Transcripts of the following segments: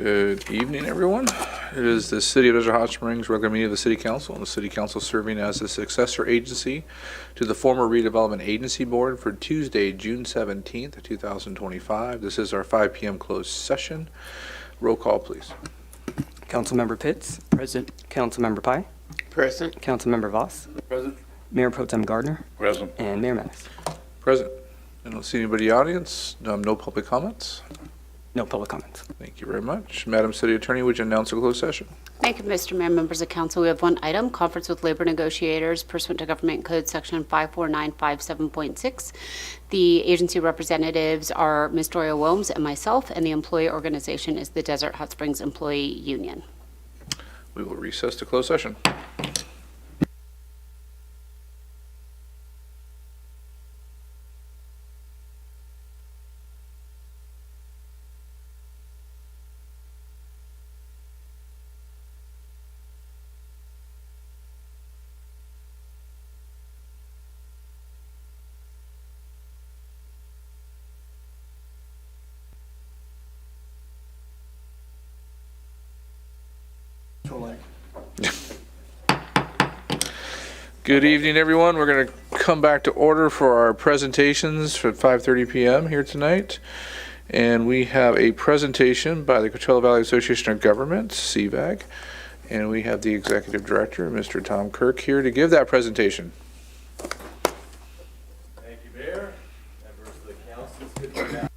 Good evening, everyone. It is the City of Desert Hot Springs regular meeting of the City Council, and the City Council serving as the successor agency to the former Redevelopment Agency Board for Tuesday, June 17th, 2025. This is our 5 p.m. closed session. Roll call, please. Councilmember Pitts. Present. Councilmember Pai. Present. Councilmember Voss. Present. Mayor Pro Tem Gardner. Present. And Mayor Mattis. Present. I don't see anybody in the audience. No public comments. No public comments. Thank you very much. Madam City Attorney, would you announce a closed session? Thank you, Mr. Mayor, members of council. We have one item, conference with labor negotiators pursuant to Government Code Section 54957.6. The agency representatives are Ms. Doria, Wilms, and myself, and the employee organization is the Desert Hot Springs Employee Union. We will recess to closed session. Good evening, everyone. We're going to come back to order for our presentations for 5:30 p.m. here tonight. And we have a presentation by the Coachella Valley Association of Governments, CVAG. And we have the Executive Director, Mr. Tom Kirk, here to give that presentation. Thank you, Mayor. Members of the council, it's good to be back.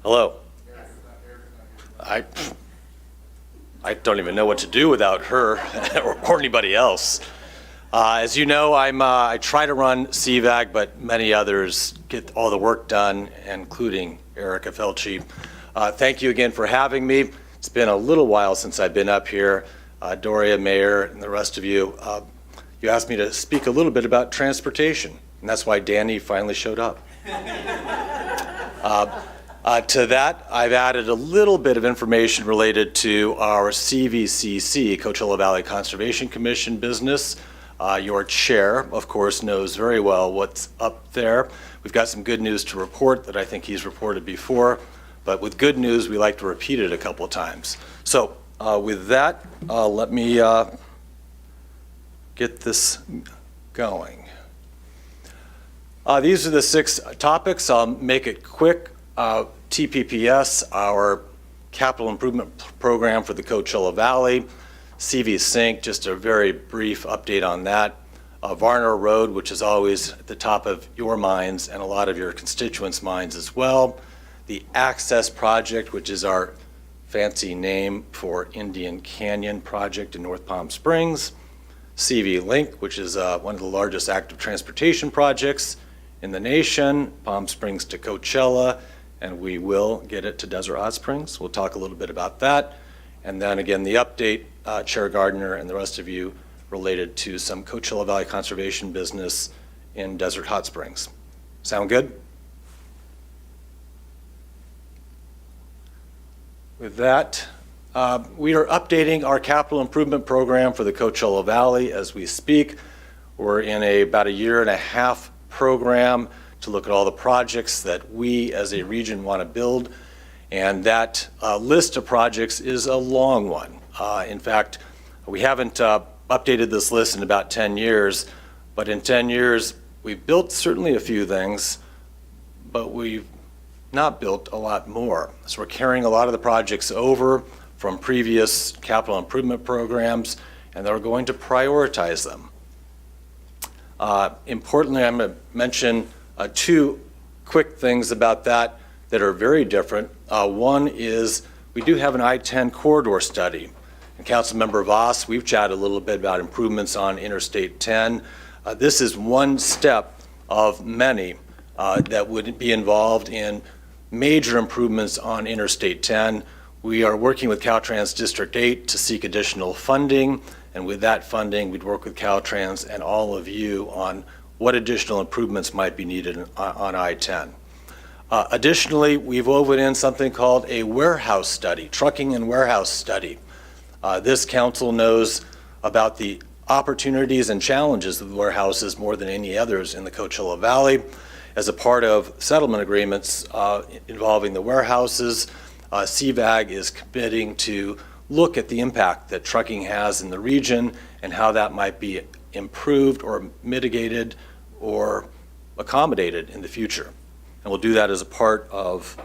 Hello. I don't even know what to do without her or anybody else. As you know, I try to run CVAG, but many others get all the work done, including Erica Felci. Thank you again for having me. It's been a little while since I've been up here. Doria, Mayor, and the rest of you, you asked me to speak a little bit about transportation, and that's why Danny finally showed up. To that, I've added a little bit of information related to our CVCC, Coachella Valley Conservation Commission business. Your chair, of course, knows very well what's up there. We've got some good news to report that I think he's reported before, but with good news, we like to repeat it a couple of times. So with that, let me get this going. These are the 6 topics. I'll make it quick. TPPS, our capital improvement program for the Coachella Valley. CV Sync, just a very brief update on that. Varner Road, which is always at the top of your minds and a lot of your constituents' minds as well. The Access Project, which is our fancy name for Indian Canyon Project in North Palm Springs. CV Link, which is one of the largest active transportation projects in the nation, Palm Springs to Coachella, and we will get it to Desert Hot Springs. We'll talk a little bit about that. And then again, the update, Chair Gardner and the rest of you, related to some Coachella Valley conservation business in Desert Hot Springs. Sound good? With that, we are updating our capital improvement program for the Coachella Valley as we speak. We're in about a 1.5 year program to look at all the projects that we as a region want to build. And that list of projects is a long one. In fact, we haven't updated this list in about 10 years, but in 10 years, we've built certainly a few things, but we've not built a lot more. So we're carrying a lot of the projects over from previous capital improvement programs, and we're going to prioritize them. Importantly, I'm going to mention 2 quick things about that are very different. One is we do have an I-10 corridor study. And Councilmember Voss, we've chatted a little bit about improvements on Interstate 10. This is one step of many that would be involved in major improvements on Interstate 10. We are working with Caltrans District 8 to seek additional funding, and with that funding, we'd work with Caltrans and all of you on what additional improvements might be needed on I-10. Additionally, we've woven in something called a warehouse study, trucking and warehouse study. This council knows about the opportunities and challenges of the warehouses more than any others in the Coachella Valley. As a part of settlement agreements involving the warehouses, CVAG is committing to look at the impact that trucking has in the region and how that might be improved or mitigated or accommodated in the future. And we'll do that as a part of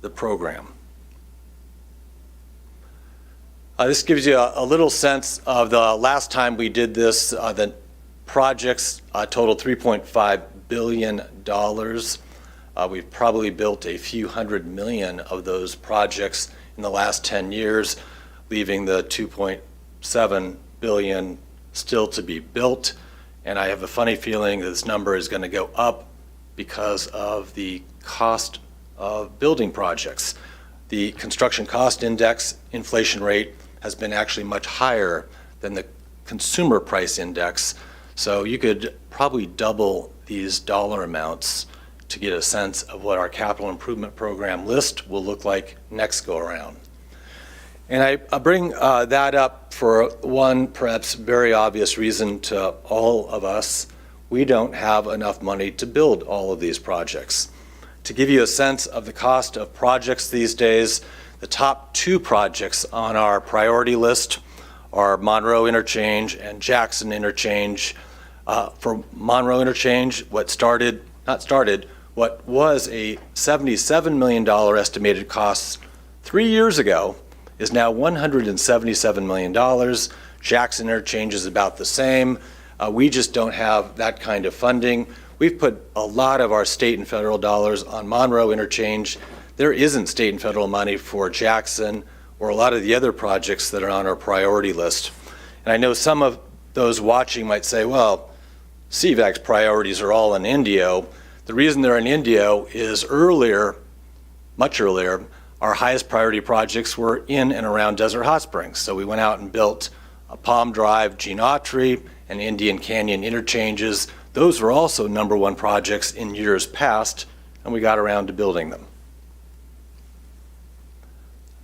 the program. This gives you a little sense of the last time we did this. The projects totaled $3.5 billion. We've probably built a few hundred million of those projects in the last 10 years, leaving the $2.7 billion still to be built. And I have a funny feeling that this number is going to go up because of the cost of building projects. The construction cost index inflation rate has been actually much higher than the consumer price index. So you could probably double these dollar amounts to get a sense of what our capital improvement program list will look like next go around. And I bring that up for one perhaps very obvious reason to all of us. We don't have enough money to build all of these projects. To give you a sense of the cost of projects these days, the top two projects on our priority list are Monroe Interchange and Jackson Interchange. For Monroe Interchange, what was a $77 million estimated cost 3 years ago is now $177 million. Jackson Interchange is about the same. We just don't have that kind of funding. We've put a lot of our state and federal dollars on Monroe Interchange. There isn't state and federal money for Jackson or a lot of the other projects that are on our priority list. And I know some of those watching might say, well, CVAG's priorities are all in Indio. The reason they're in Indio is earlier, much earlier, our highest priority projects were in and around Desert Hot Springs. So we went out and built Palm Drive, Gene Autry, and Indian Canyon interchanges. Those were also #1 projects in years past, and we got around to building them.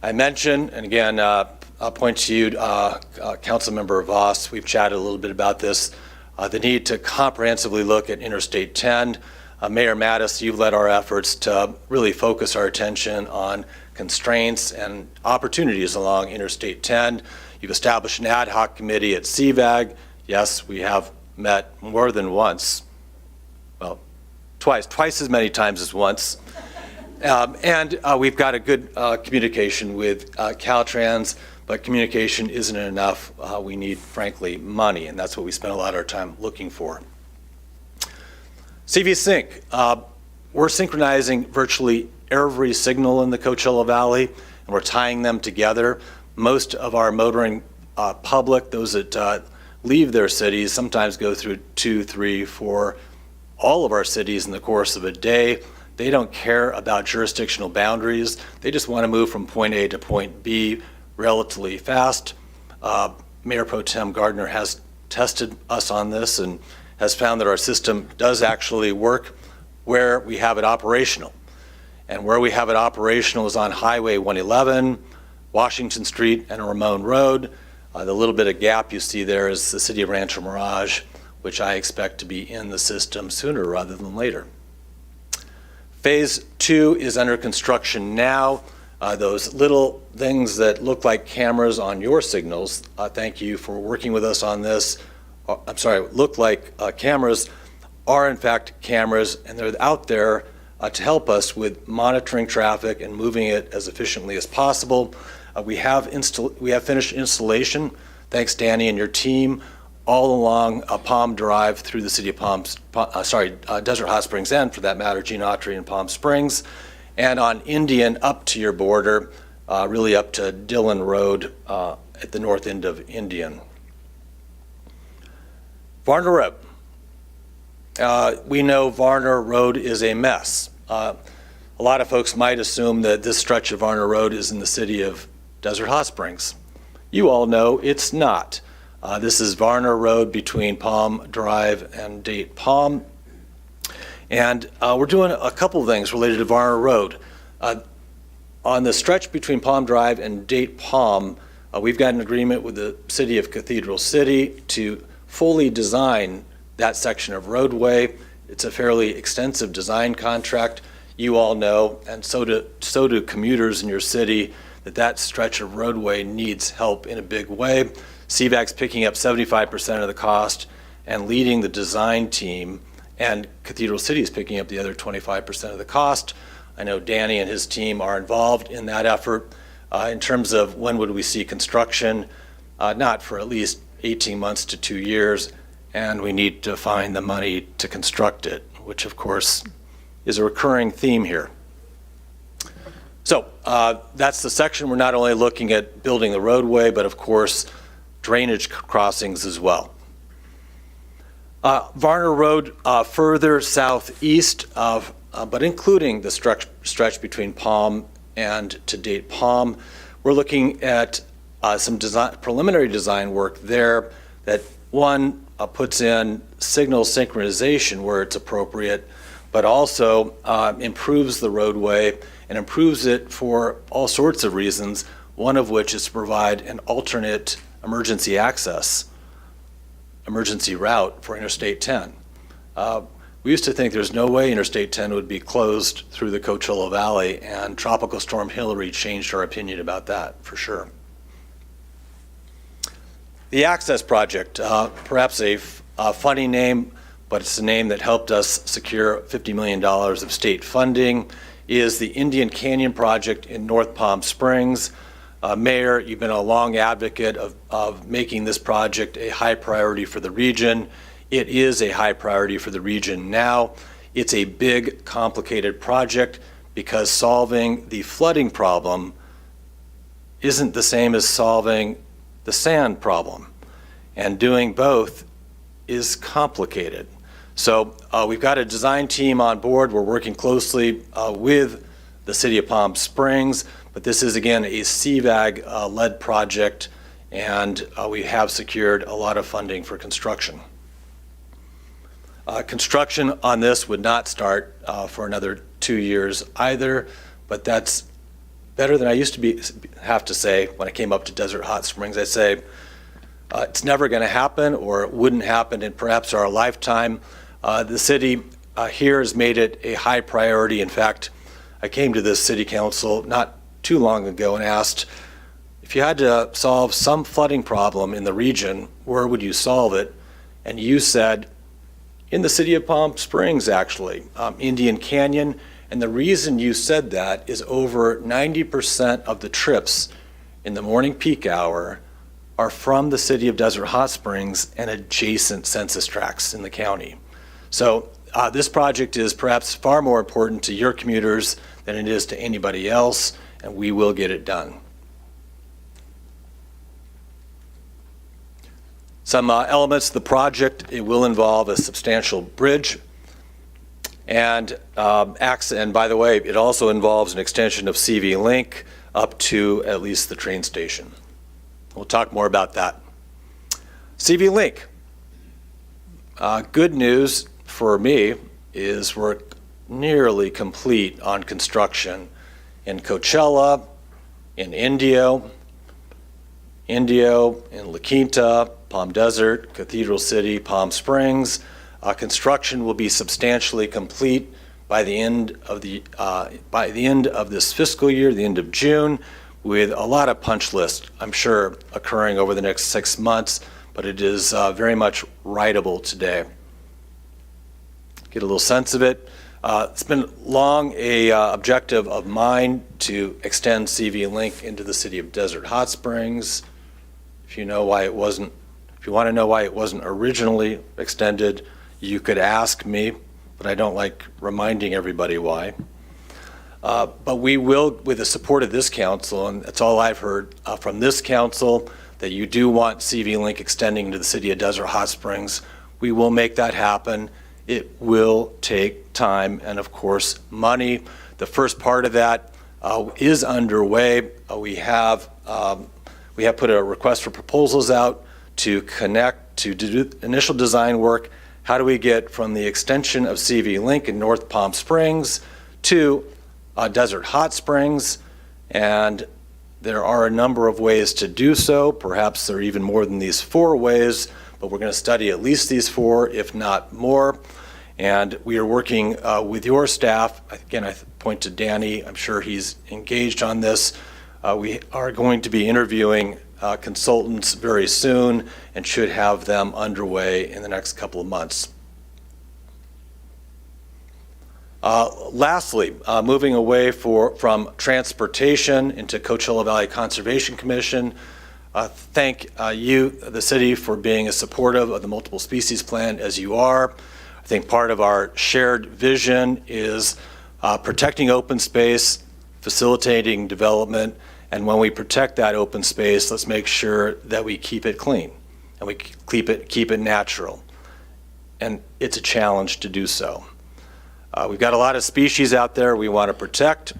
I mentioned, and again, I'll point to you, Councilmember Voss, we've chatted a little bit about this, the need to comprehensively look at Interstate 10. Mayor Mattis, you've led our efforts to really focus our attention on constraints and opportunities along Interstate 10. You've established an ad hoc committee at CVAG. Yes, we have met more than once, well, twice as many times as once. And we've got a good communication with Caltrans, but communication isn't enough. We need, frankly, money, and that's what we spend a lot of our time looking for. CV Sync, we're synchronizing virtually every signal in the Coachella Valley, and we're tying them together. Most of our motoring public, those that leave their cities, sometimes go through 2, 3, 4, all of our cities in the course of a day. They don't care about jurisdictional boundaries. They just want to move from point A to point B relatively fast. Mayor Pro Tem Gardner has tested us on this and has found that our system does actually work where we have it operational. And where we have it operational is on Highway 111, Washington Street, and Ramon Road. The little bit of gap you see there is the city of Rancho Mirage, which I expect to be in the system sooner rather than later. Phase 2 is under construction now. Those little things that look like cameras on your signals, thank you for working with us on this. Look like cameras are in fact cameras, and they're out there to help us with monitoring traffic and moving it as efficiently as possible. We have finished installation, thanks Danny and your team, all along Palm Drive through the city of Desert Hot Springs, and for that matter, Gene Autry and Palm Springs, and on Indian up to your border, really up to Dillon Road at the north end of Indian. Varner Road. We know Varner Road is a mess. A lot of folks might assume that this stretch of Varner Road is in the city of Desert Hot Springs. You all know it's not. This is Varner Road between Palm Drive and Date Palm. And we're doing a couple of things related to Varner Road. On the stretch between Palm Drive and Date Palm, We've got an agreement with the city of Cathedral City to fully design that section of roadway. It's a fairly extensive design contract. You all know, and so do commuters in your city, that stretch of roadway needs help in a big way. CVAG's picking up 75% of the cost and leading the design team, and Cathedral City is picking up the other 25% of the cost. I know Danny and his team are involved in that effort. In terms of when would we see construction, not for at least 18 months to 2 years, and we need to find the money to construct it, which of course is a recurring theme here. So that's the section. We're not only looking at building the roadway, but of course drainage crossings as well. Varner Road further southeast of, but including the stretch between Palm and to date Palm, we're looking at some preliminary design work there that one puts in signal synchronization where it's appropriate, but also improves the roadway and improves it for all sorts of reasons, one of which is to provide an alternate emergency access, emergency route for Interstate 10. We used to think there's no way Interstate 10 would be closed through the Coachella Valley, and Tropical Storm Hillary changed our opinion about that, for sure. The Access Project, perhaps a funny name, but it's a name that helped us secure $50 million of state funding, is the Indian Canyon Project in North Palm Springs. Mayor, you've been a long advocate of making this project a high priority for the region. It is a high priority for the region now. It's a big, complicated project because solving the flooding problem isn't the same as solving the sand problem. And doing both is complicated. So we've got a design team on board. We're working closely with the city of Palm Springs, but this is, again, a CVAG-led project, and we have secured a lot of funding for construction. Construction on this would not start for another 2 years either, but that's better than I used to have to say when I came up to Desert Hot Springs. I say it's never going to happen, or it wouldn't happen in perhaps our lifetime. The city here has made it a high priority. In fact, I came to this city council not too long ago and asked, if you had to solve some flooding problem in the region, where would you solve it? And you said, in the city of Palm Springs, actually, Indian Canyon. And the reason you said that is over 90% of the trips in the morning peak hour are from the city of Desert Hot Springs and adjacent census tracts in the county. So this project is perhaps far more important to your commuters than it is to anybody else, and we will get it done. Some elements of the project, it will involve a substantial bridge, and by the way, it also involves an extension of CV Link up to at least the train station. We'll talk more about that. CV Link. Good news for me is we're nearly complete on construction in Coachella, in Indio, in La Quinta, Palm Desert, Cathedral City, Palm Springs. Construction will be substantially complete by the end of this fiscal year, the end of June, with a lot of punch list, I'm sure, occurring over the next 6 months, but it is very much writable today. Get a little sense of it. It's been long a objective of mine to extend CV Link into the city of Desert Hot Springs. If you want to know why it wasn't originally extended, you could ask me, but I don't like reminding everybody why. But we will, with the support of this council, and that's all I've heard from this council, that you do want CV Link extending into the city of Desert Hot Springs. We will make that happen. It will take time and, of course, money. The first part of that is underway. We have put a request for proposals out to connect, to do initial design work. How do we get from the extension of CV Link in North Palm Springs to Desert Hot Springs? And There are a number of ways to do so. Perhaps there are even more than these 4 ways, but we're going to study at least these 4, if not more. And we are working with your staff. Again, I point to Danny. I'm sure he's engaged on this. We are going to be interviewing consultants very soon and should have them underway in the next couple of months. Lastly, moving away from transportation into Coachella Valley Conservation Commission, thank you, the city, for being as supportive of the multiple species plan as you are. I think part of our shared vision is protecting open space, facilitating development, and when we protect that open space, let's make sure that we keep it clean and we keep it natural. And it's a challenge to do so. We've got a lot of species out there we want to protect.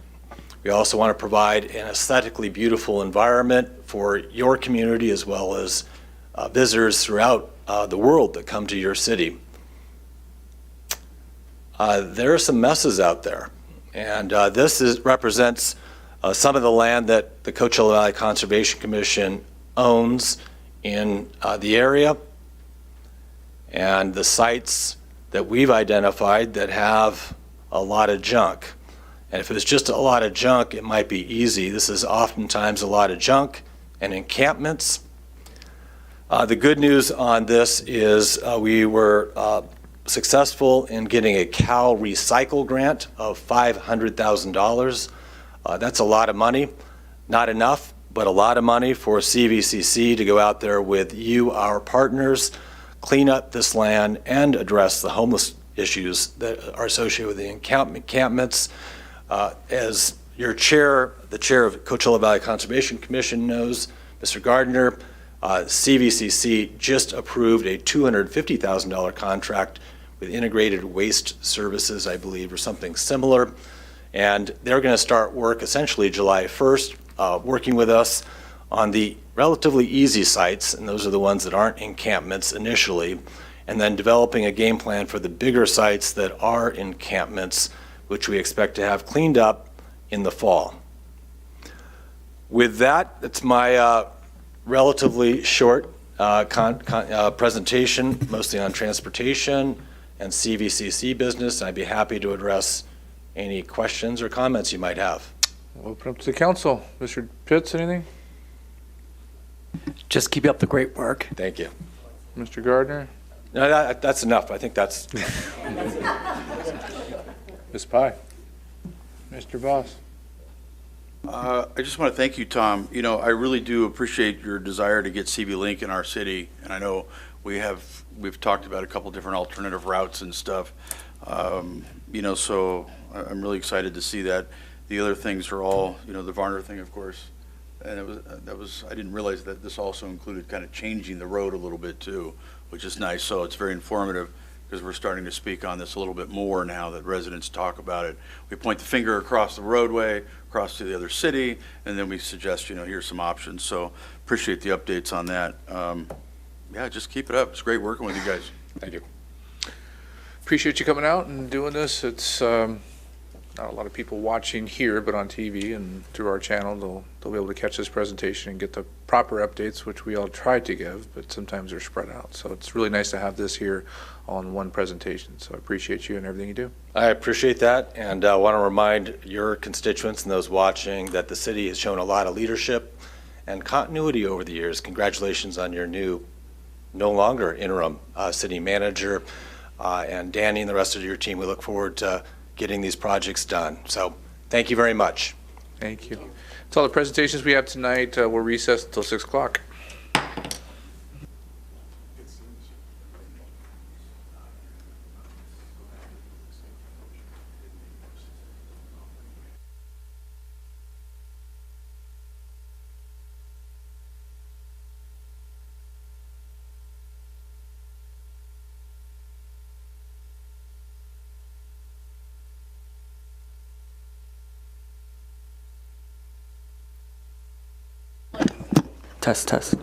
We also want to provide an aesthetically beautiful environment for your community as well as visitors throughout the world that come to your city. There are some messes out there, and this represents some of the land that the Coachella Valley Conservation Commission owns in the area, and the sites that we've identified that have a lot of junk. And if it was just a lot of junk, it might be easy. This is oftentimes a lot of junk and encampments. The good news on this is we were successful in getting a cow recycle grant of $500,000. That's a lot of money. Not enough, but a lot of money for CVCC to go out there with you, our partners, clean up this land and address the homeless issues that are associated with the encampments. As your chair, the chair of Coachella Valley Conservation Commission knows, Mr. Gardner, CVCC just approved a $250,000 contract with Integrated Waste Services, I believe, or something similar. And they're going to start work essentially July 1st, working with us on the relatively easy sites, and those are the ones that aren't encampments initially, and then developing a game plan for the bigger sites that are encampments, which we expect to have cleaned up in the fall. With that, it's my relatively short presentation, mostly on transportation and CVCC business. I'd be happy to address any questions or comments you might have. We'll open up to the council. Mr. Pitts, anything? Just keep up the great work. Thank you. Mr. Gardner? No, that's enough. I think that's. Ms. Pye? Mr. Voss? I just want to thank you, Tom. You know, I really do appreciate your desire to get CV Link in our city, and I know we've talked about a couple different alternative routes and stuff. You know, so I'm really excited to see that. The other things are all, you know, the Varner thing, of course, and I didn't realize that this also included kind of changing the road a little bit too, which is nice. So it's very informative because we're starting to speak on this a little bit more now that residents talk about it. We point the finger across the roadway, across to the other city, and then we suggest, you know, here's some options. So appreciate the updates on that. Yeah, just keep it up. It's great working with you guys. Thank you. Appreciate you coming out and doing this. It's not a lot of people watching here, but on TV and through our channel, they'll be able to catch this presentation and get the proper updates, which we all try to give, but sometimes they're spread out. So it's really nice to have this here on one presentation. So I appreciate you and everything you do. I appreciate that, and I want to remind your constituents and those watching that the city has shown a lot of leadership and continuity over the years. Congratulations on your new, no longer interim city manager, and Danny and the rest of your team. We look forward to getting these projects done. So thank you very much. Thank you. That's all the presentations we have tonight. We'll recess until 6 o'clock. Test, test.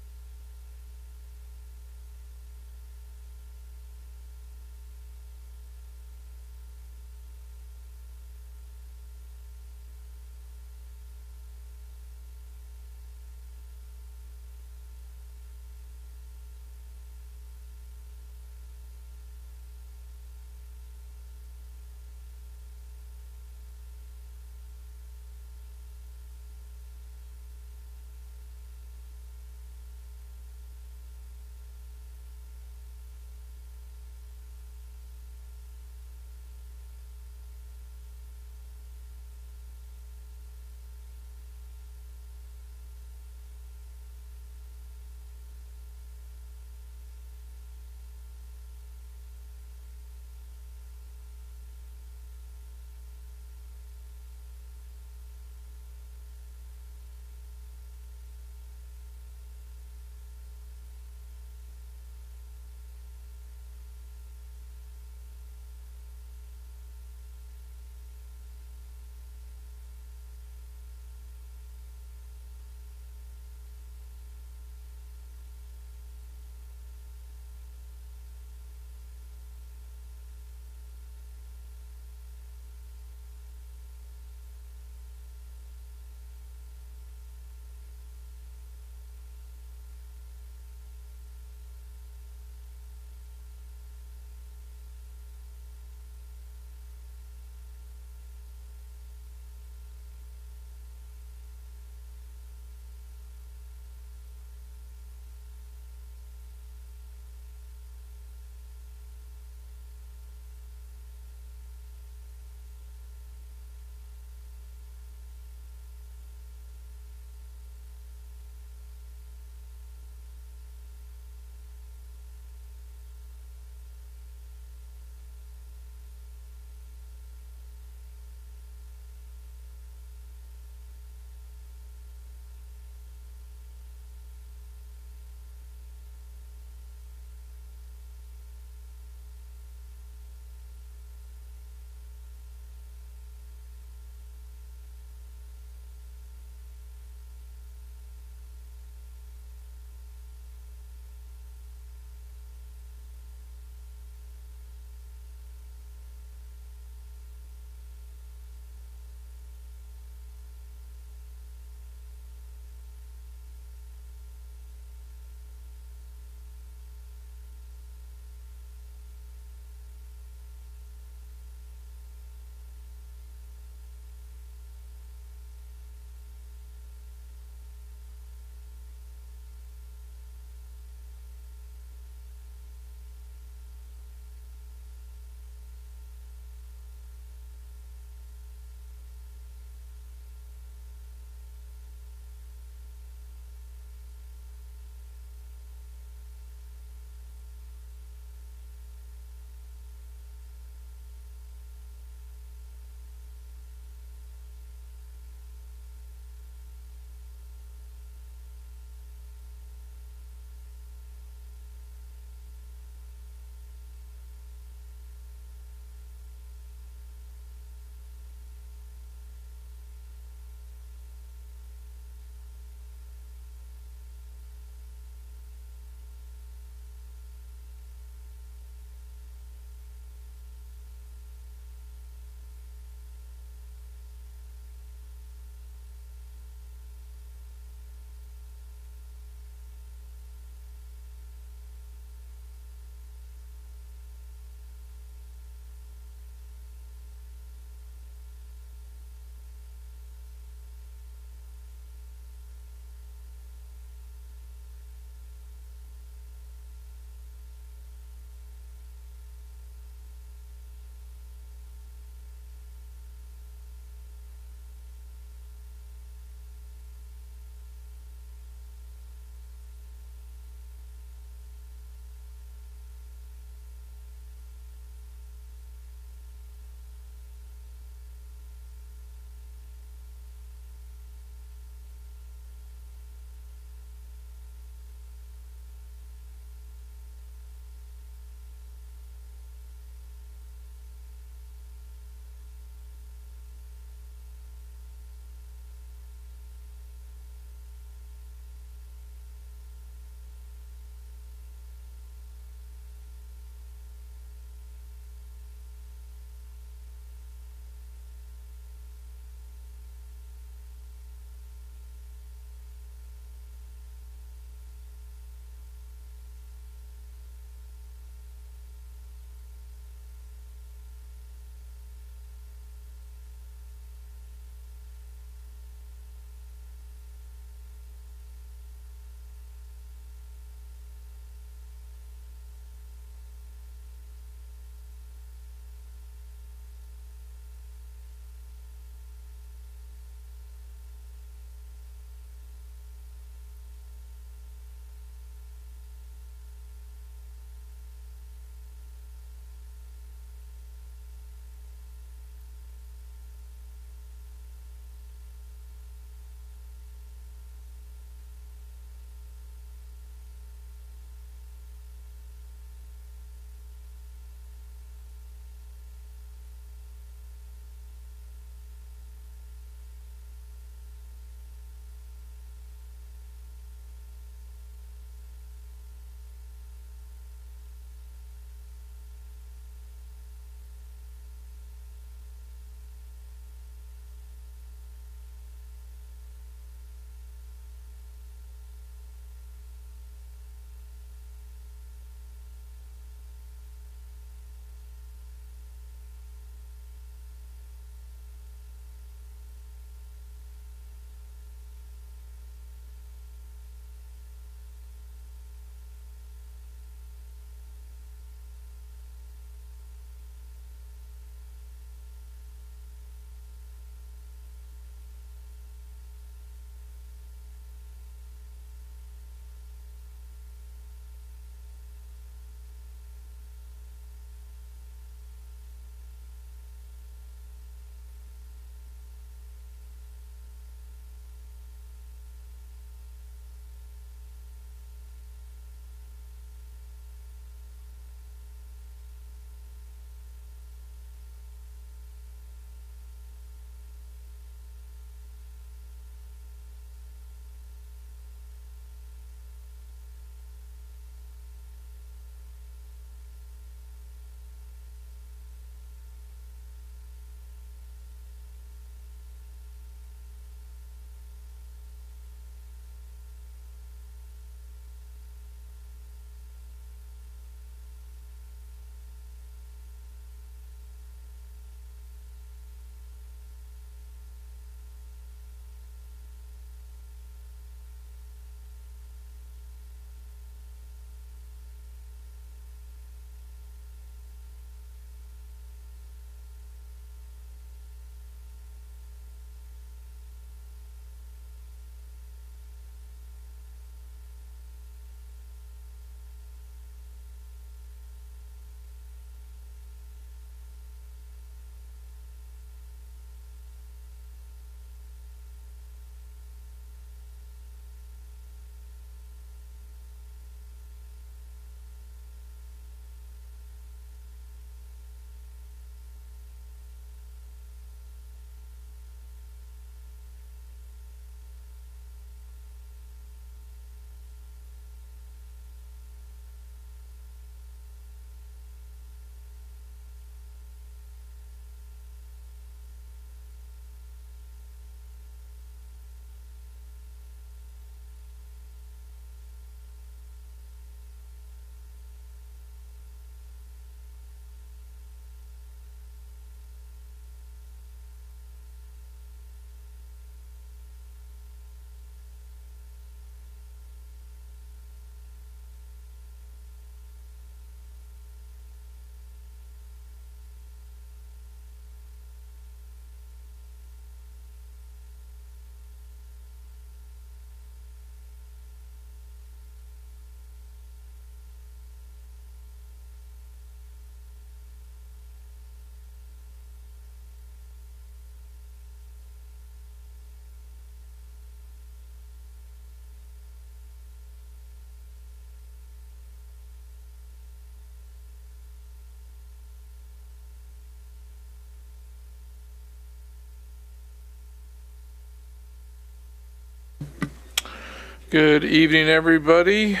Good evening, everybody. I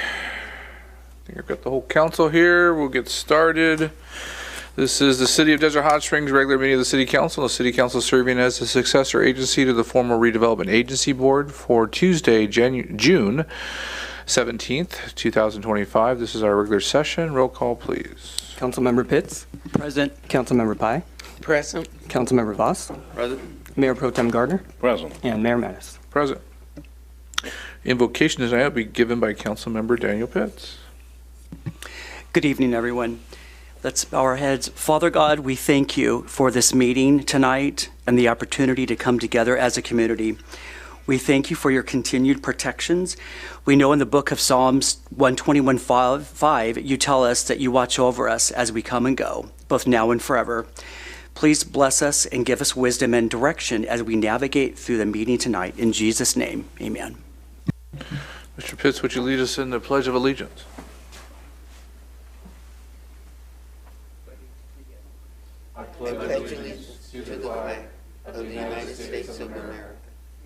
think I've got the whole council here. We'll get started. This is the City of Desert Hot Springs regular meeting of the City Council. The City Council serving as the successor agency to the former Redevelopment Agency Board for Tuesday, June 17th, 2025. This is our regular session. Roll call, please. Councilmember Pitts. Present. Councilmember Pai. Present. Councilmember Voss. Present. Mayor Pro Tem Gardner. Present. And Mayor Mattis. Present. Invocation tonight will be given by Councilmember Daniel Pitts. Good evening, everyone. Let's bow our heads. Father God, we thank you for this meeting tonight and the opportunity to come together as a community. We thank you for your continued protections. We know in the book of Psalms 121:5, you tell us that you watch over us as we come and go, both now and forever. Please bless us and give us wisdom and direction as we navigate through the meeting tonight. In Jesus' name, amen. Mr. Pitts, would you lead us in the Pledge of Allegiance? I pledge allegiance to the flag of the United States of America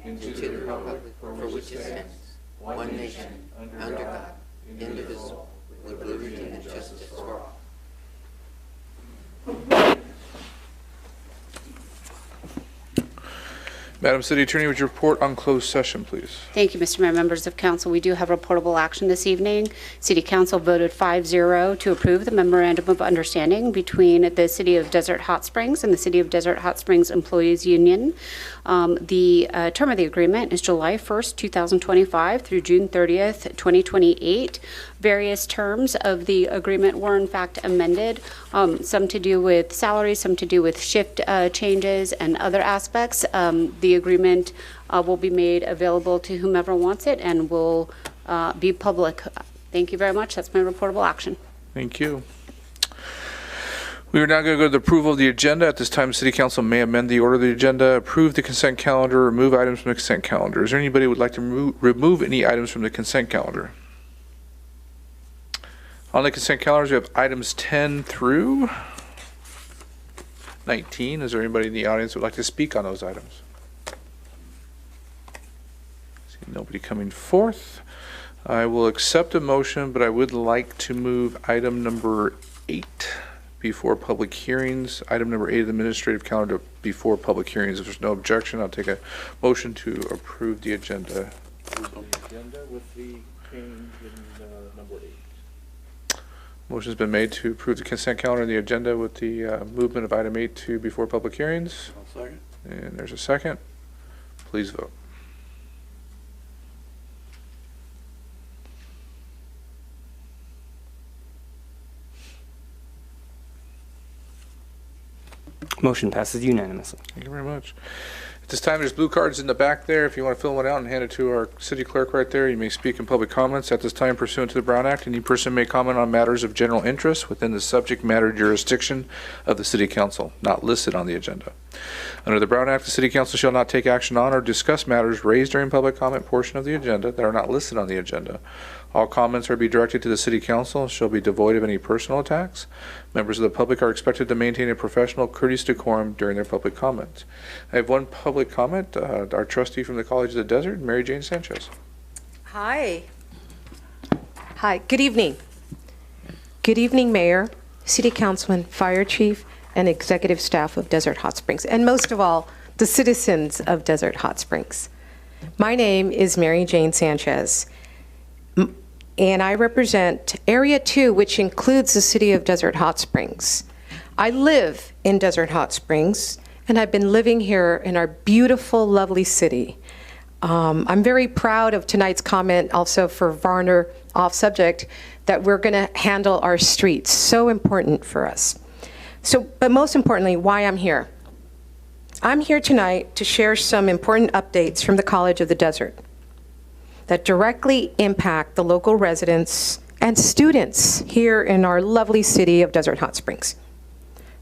and to the republic for which it stands, one nation, under God, indivisible, with liberty and justice for all. Madam City Attorney, would you report on closed session, please? Thank you, Mr. Mayor. Members of council, we do have reportable action this evening. City Council voted 5-0 to approve the memorandum of understanding between the City of Desert Hot Springs and the City of Desert Hot Springs Employees Union. The term of the agreement is July 1st, 2025 through June 30th, 2028. Various terms of the agreement were in fact amended, some to do with salaries, some to do with shift changes and other aspects. The agreement will be made available to whomever wants it and will be public. Thank you very much. That's my reportable action. Thank you. We are now going to go to the approval of the agenda. At this time, City Council may amend the order of the agenda, approve the consent calendar, remove items from the consent calendar. Is there anybody who would like to remove any items from the consent calendar? On the consent calendars, we have items 10 through 19. Is there anybody in the audience who would like to speak on those items? See nobody coming forth. I will accept a motion, but I would like to move item number 8 before public hearings. Item number 8 of the administrative calendar before public hearings. If there's no objection, I'll take a motion to approve the agenda. With the change in number 8. Motion's been made to approve the consent calendar and the agenda with the movement of item 8 to before public hearings. I'll second. And there's a second. Please vote. Motion passes unanimously. Thank you very much. At this time, there's blue cards in the back there. If you want to fill one out and hand it to our city clerk right there, you may speak in public comments. At this time, pursuant to the Brown Act, any person may comment on matters of general interest within the subject matter jurisdiction of the City Council, not listed on the agenda. Under the Brown Act, the City Council shall not take action on or discuss matters raised during public comment portion of the agenda that are not listed on the agenda. All comments are to be directed to the City Council and shall be devoid of any personal attacks. Members of the public are expected to maintain a professional, courteous decorum during their public comments. I have one public comment. Our trustee from the College of the Desert, Mary Jane Sanchez. Hi. Hi. Good evening. Good evening, Mayor, City Councilman, Fire Chief, and executive staff of Desert Hot Springs, and most of all, the citizens of Desert Hot Springs. My name is Mary Jane Sanchez, and I represent Area 2, which includes the city of Desert Hot Springs. I live in Desert Hot Springs, and I've been living here in our beautiful, lovely city. I'm very proud of tonight's comment also for Varner, off subject, that we're going to handle our streets. So important for us. So, but most importantly, why I'm here. I'm here tonight to share some important updates from the College of the Desert that directly impact the local residents and students here in our lovely city of Desert Hot Springs.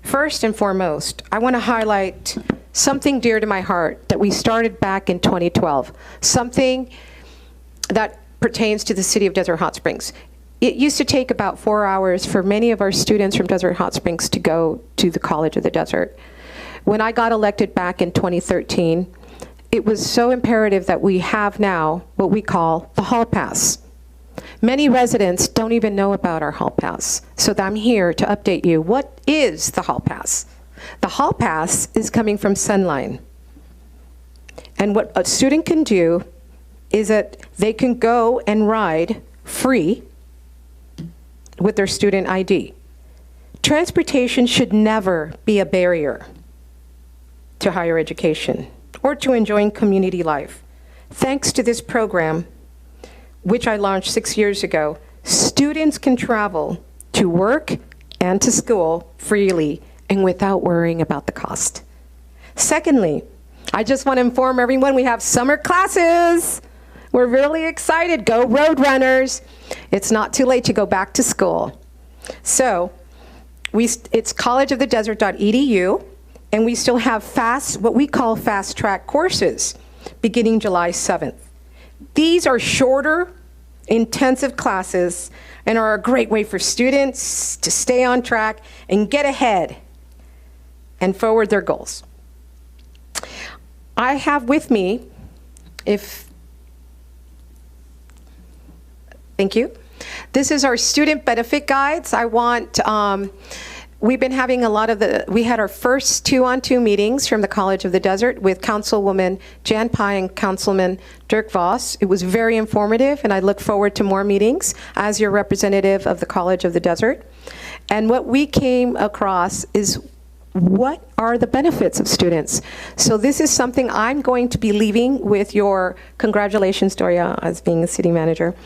First and foremost, I want to highlight something dear to my heart that we started back in 2012, something that pertains to the city of Desert Hot Springs. It used to take about 4 hours for many of our students from Desert Hot Springs to go to the College of the Desert. When I got elected back in 2013, it was so imperative that we have now what we call the Hall Pass. Many residents don't even know about our Hall Pass, so I'm here to update you. What is the Hall Pass? The Hall Pass is coming from Sunline. And what a student can do is that they can go and ride free with their student ID. Transportation should never be a barrier to higher education or to enjoying community life. Thanks to this program, which I launched 6 years ago, students can travel to work and to school freely and without worrying about the cost. Secondly, I just want to inform everyone we have summer classes. We're really excited. Go Roadrunners. It's not too late to go back to school. So it's collegeofthedesert.edu, and we still have what we call fast track courses beginning July 7th. These are shorter, intensive classes and are a great way for students to stay on track and get ahead and forward their goals. I have with me, thank you. This is our student benefit guides. We've been having we had our first 2-on-2 meetings from the College of the Desert with Councilwoman Jan Pai and Councilman Dirk Voss. It was very informative, and I look forward to more meetings as your representative of the College of the Desert. And what we came across is what are the benefits of students? So this is something I'm going to be leaving with your congratulations, Doria, as being a city manager.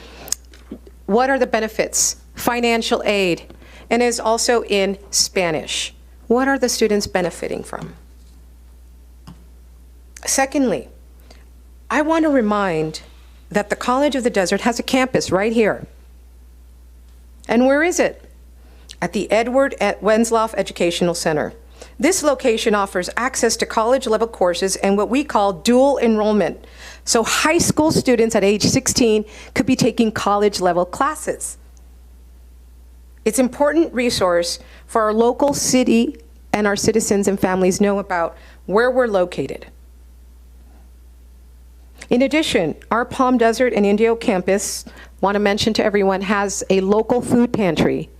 What are the benefits? Financial aid, and is also in Spanish. What are the students benefiting from? Secondly, I want to remind that the College of the Desert has a campus right here. And where is it? At the Edward Wenzloff Educational Center. This location offers access to college-level courses and what we call dual enrollment. So high school students at age 16 could be taking college-level classes. It's an important resource for our local city and our citizens and families know about where we're located. In addition, our Palm Desert and Indio campus, want to mention to everyone, has a local food pantry,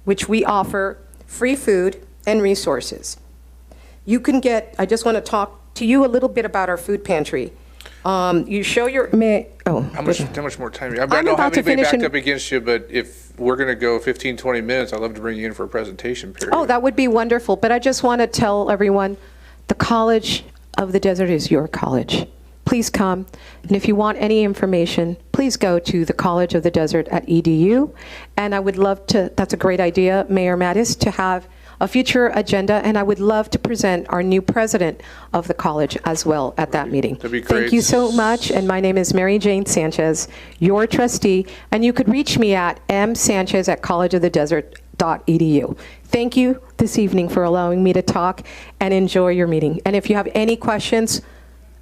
which we offer free food and resources. You can I just want to talk to you a little bit about our food pantry. You show your, How much more time? I don't have anybody backed up against you, but if we're going to go 15, 20 minutes, I'd love to bring you in for a presentation period. Oh, that would be wonderful. But I just want to tell everyone, the College of the Desert is your college. Please come. And if you want any information, please go to the College of the Desert at EDU. And I would love to, that's a great idea, Mayor Mattis, to have a future agenda, and I would love to present our new president of the college as well at that meeting. That'd be great. Thank you so much, and my name is Mary Jane Sanchez, your trustee, and you could reach me at msanchez@collegeofthedesert.edu. Thank you this evening for allowing me to talk, and enjoy your meeting. And if you have any questions,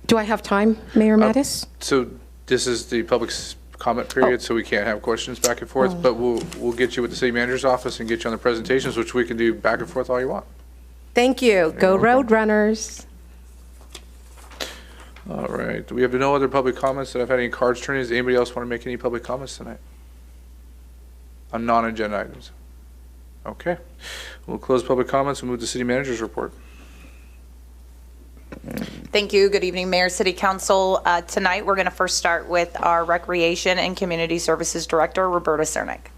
do I have time, Mayor Mattis? So this is the public comment period, so we can't have questions back and forth, but we'll get you with the city manager's office and get you on the presentations, which we can do back and forth all you want. Thank you. Go Roadrunners. All right. Do we have no other public comments that I've had any cards turning? Does anybody else want to make any public comments tonight on non-agenda items? Okay. We'll close public comments and move to city manager's report. Thank you. Good evening, Mayor, City Council. Tonight, we're going to first start with our Recreation and Community Services Director, Roberta Cernick.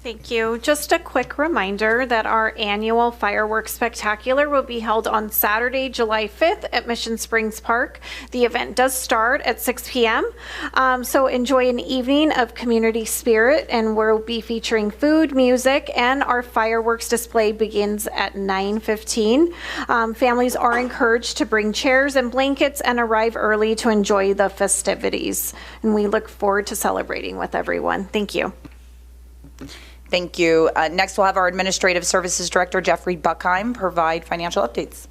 Thank you. Just a quick reminder that our annual fireworks spectacular will be held on Saturday, July 5th at Mission Springs Park. The event does start at 6 p.m. So enjoy an evening of community spirit, and we'll be featuring food, music, and our fireworks display begins at 9:15. Families are encouraged to bring chairs and blankets and arrive early to enjoy the festivities. And we look forward to celebrating with everyone. Thank you. Thank you. Next, we'll have our Administrative Services Director, Jeffrey Buckheim, provide financial updates.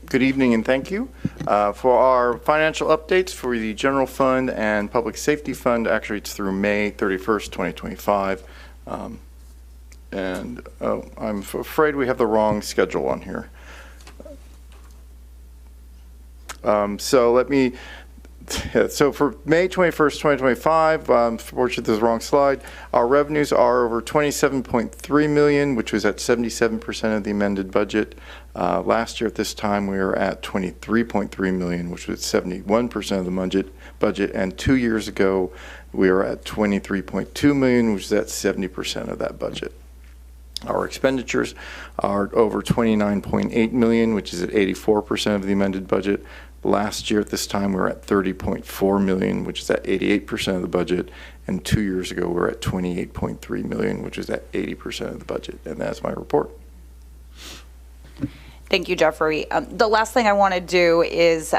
Good evening and thank you. For our financial updates for the General Fund and Public Safety Fund, actually it's through May 31st, 2025. I'm afraid we have the wrong schedule on here. So for May 21st, 2025, unfortunately, this is the wrong slide. Our revenues are over $27.3 million, which was at 77% of the amended budget. Last year at this time, we were at $23.3 million, which was 71% of the budget. And 2 years ago, we were at $23.2 million, which is at 70% of that budget. Our expenditures are over $29.8 million, which is at 84% of the amended budget. Last year at this time, we were at $30.4 million, which is at 88% of the budget. And 2 years ago, we were at $28.3 million, which is at 80% of the budget. And that's my report. Thank you, Jeffrey. The last thing I want to do is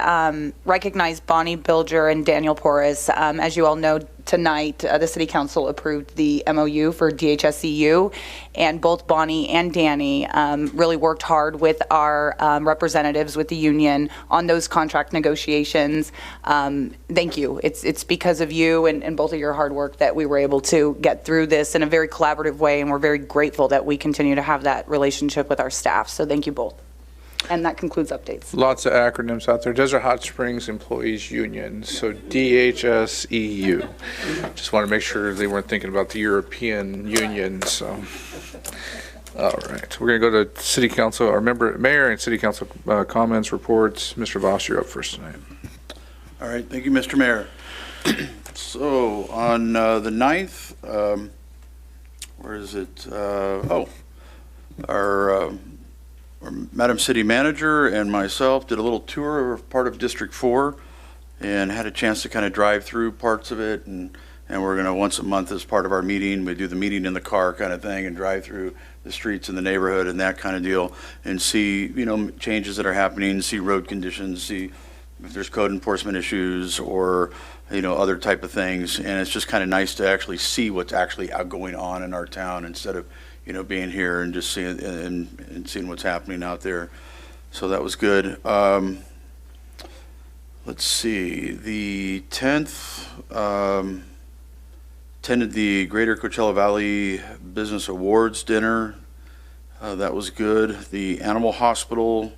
recognize Bonnie Bilger and Daniel Porras. As you all know, tonight, the City Council approved the MOU for DHSCU, and both Bonnie and Danny really worked hard with our representatives with the union on those contract negotiations. Thank you. It's because of you and both of your hard work that we were able to get through this in a very collaborative way, and we're very grateful that we continue to have that relationship with our staff. So thank you both. And that concludes updates. Lots of acronyms out there. Desert Hot Springs Employees Union, so DHSEU. Just want to make sure they weren't thinking about the European Union, so. All right, we're going to go to City Council, our Mayor and City Council comments, reports. Mr. Voss, you're up first tonight. All right, thank you, Mr. Mayor. So on the 9th, where is it? Our Madam City Manager and myself did a little tour of part of District 4 and had a chance to kind of drive through parts of it. And we're going to, once a month as part of our meeting, we do the meeting in the car kind of thing and drive through the streets in the neighborhood and that kind of deal and see, changes that are happening, see road conditions, see if there's code enforcement issues or, other type of things. And it's just kind of nice to actually see what's actually going on in our town instead of being here and just seeing and seeing what's happening out there. So that was good. Let's see. The 10th, attended the Greater Coachella Valley Business Awards dinner. That was good. The Animal Hospital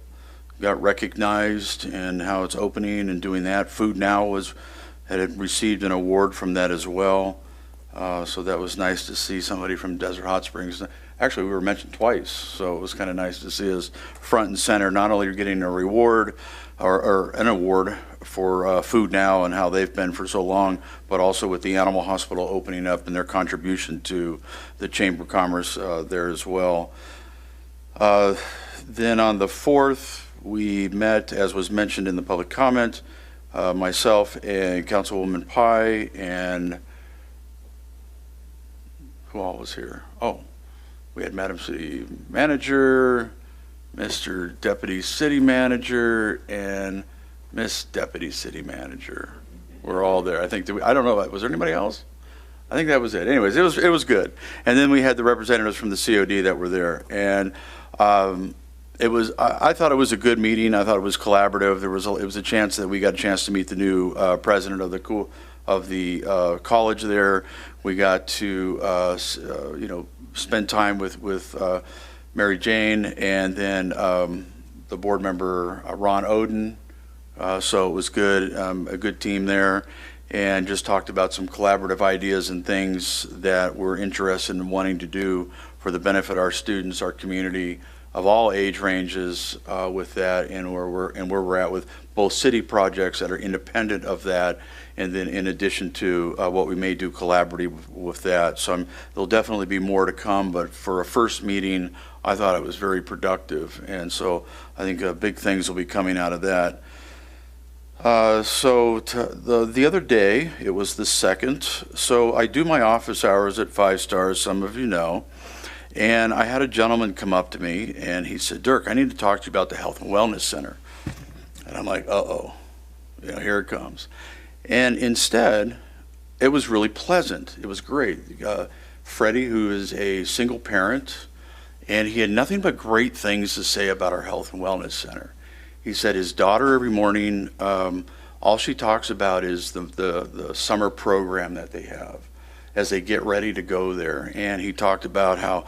got recognized and how it's opening and doing that. Food Now had received an award from that as well. So that was nice to see somebody from Desert Hot Springs. Actually, we were mentioned twice, so it was kind of nice to see us front and center. Not only getting a reward or an award for Food Now and how they've been for so long, but also with the Animal Hospital opening up and their contribution to the Chamber of Commerce there as well. Then on the 4th, we met, as was mentioned in the public comment, myself and Councilwoman Pye and who all was here? Oh, we had Madam City Manager, Mr. Deputy City Manager, and Miss Deputy City Manager. We're all there. I think, I don't know, was there anybody else? I think that was it. Anyways, it was good. And then we had the representatives from the COD that were there. And I thought it was a good meeting. I thought it was collaborative. It was a chance that we got a chance to meet the new president of the college there. We got to spend time with Mary Jane and then the board member Ron Oden. So it was good, a good team there, and just talked about some collaborative ideas and things that we're interested in wanting to do for the benefit of our students, our community of all age ranges with that, and where we're at with both city projects that are independent of that, and then in addition to what we may do collaboratively with that. So there'll definitely be more to come, but for a first meeting, I thought it was very productive, and so I think big things will be coming out of that. So the other day, it was the 2nd, so I do my office hours at 5 Stars, some of you know, and I had a gentleman come up to me, and he said, "Dirk, I need to talk to you about the Health and Wellness Center." And I'm like, uh-oh, here it comes. And instead, it was really pleasant. It was great. Freddie, who is a single parent, and he had nothing but great things to say about our Health and Wellness Center. He said his daughter every morning, all she talks about is the summer program that they have as they get ready to go there. And he talked about how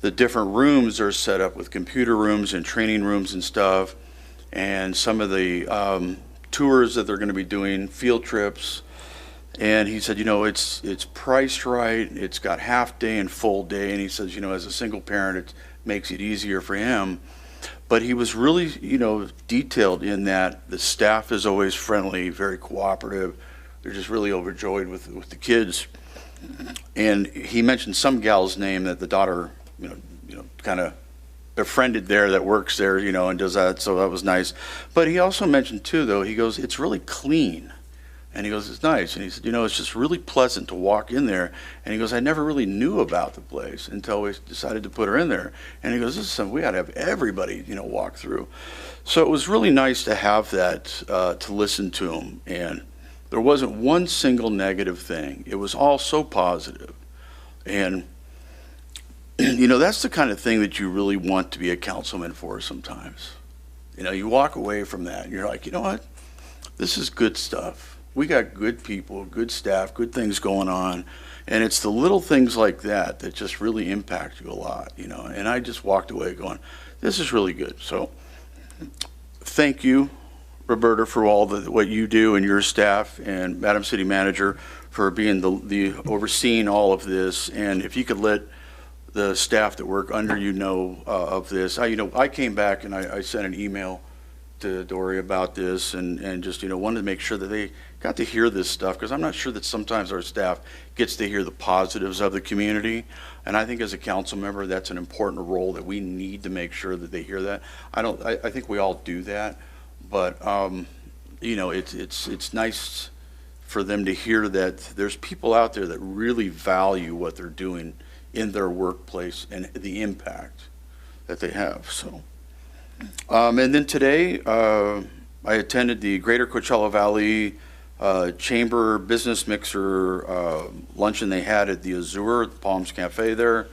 the different rooms are set up with computer rooms and training rooms and stuff, and some of the tours that they're going to be doing, field trips. And he said, it's priced right. It's got half day and full day. And he says, as a single parent, it makes it easier for him. But he was really, detailed in that the staff is always friendly, very cooperative. They're just really overjoyed with the kids. And he mentioned some gal's name that the daughter, kind of befriended there, that works there, and does that. So that was nice. But he also mentioned too, though, he goes, it's really clean. And he goes, it's nice. And he said, it's just really pleasant to walk in there. And he goes, I never really knew about the place until we decided to put her in there. And he goes, this is something we got to have everybody, walk through. So it was really nice to have that, to listen to him. And there wasn't one single negative thing. It was all so positive. And, that's the kind of thing that you really want to be a councilman for sometimes. You walk away from that and you're like, you know what? This is good stuff. We got good people, good staff, good things going on. And it's the little things like that that just really impact you a lot, And I just walked away going, this is really good. So thank you, Roberta, for all what you do and your staff, and Madam City Manager for being the overseeing all of this. And if you could let the staff that work under you know of this. I came back and I sent an email to Doria about this and just, wanted to make sure that they got to hear this stuff, because I'm not sure that sometimes our staff gets to hear the positives of the community. And I think as a council member, that's an important role that we need to make sure that they hear that. I think we all do that, but it's nice for them to hear that there's people out there that really value what they're doing in their workplace and the impact that they have. So, and then today, I attended the Greater Coachella Valley Chamber Business Mixer luncheon they had at the Azure, at the Palms Cafe there.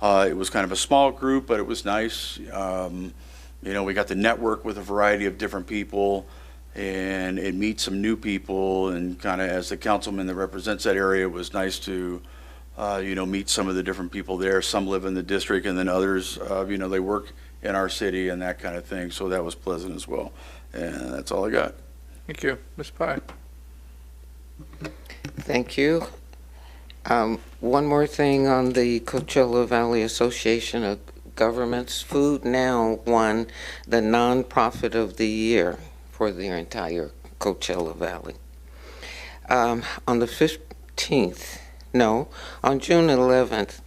It was kind of a small group, but it was nice. We got to network with a variety of different people and meet some new people, and kind of as the councilman that represents that area, it was nice to meet some of the different people there. Some live in the district, and then others, they work in our city and that kind of thing. So that was pleasant as well. And that's all I got. Thank you. Ms. Pye. Thank you. One more thing on the Coachella Valley Association of Governments. Food Now won the nonprofit of the year for the entire Coachella Valley. On the 15th, on June 11th,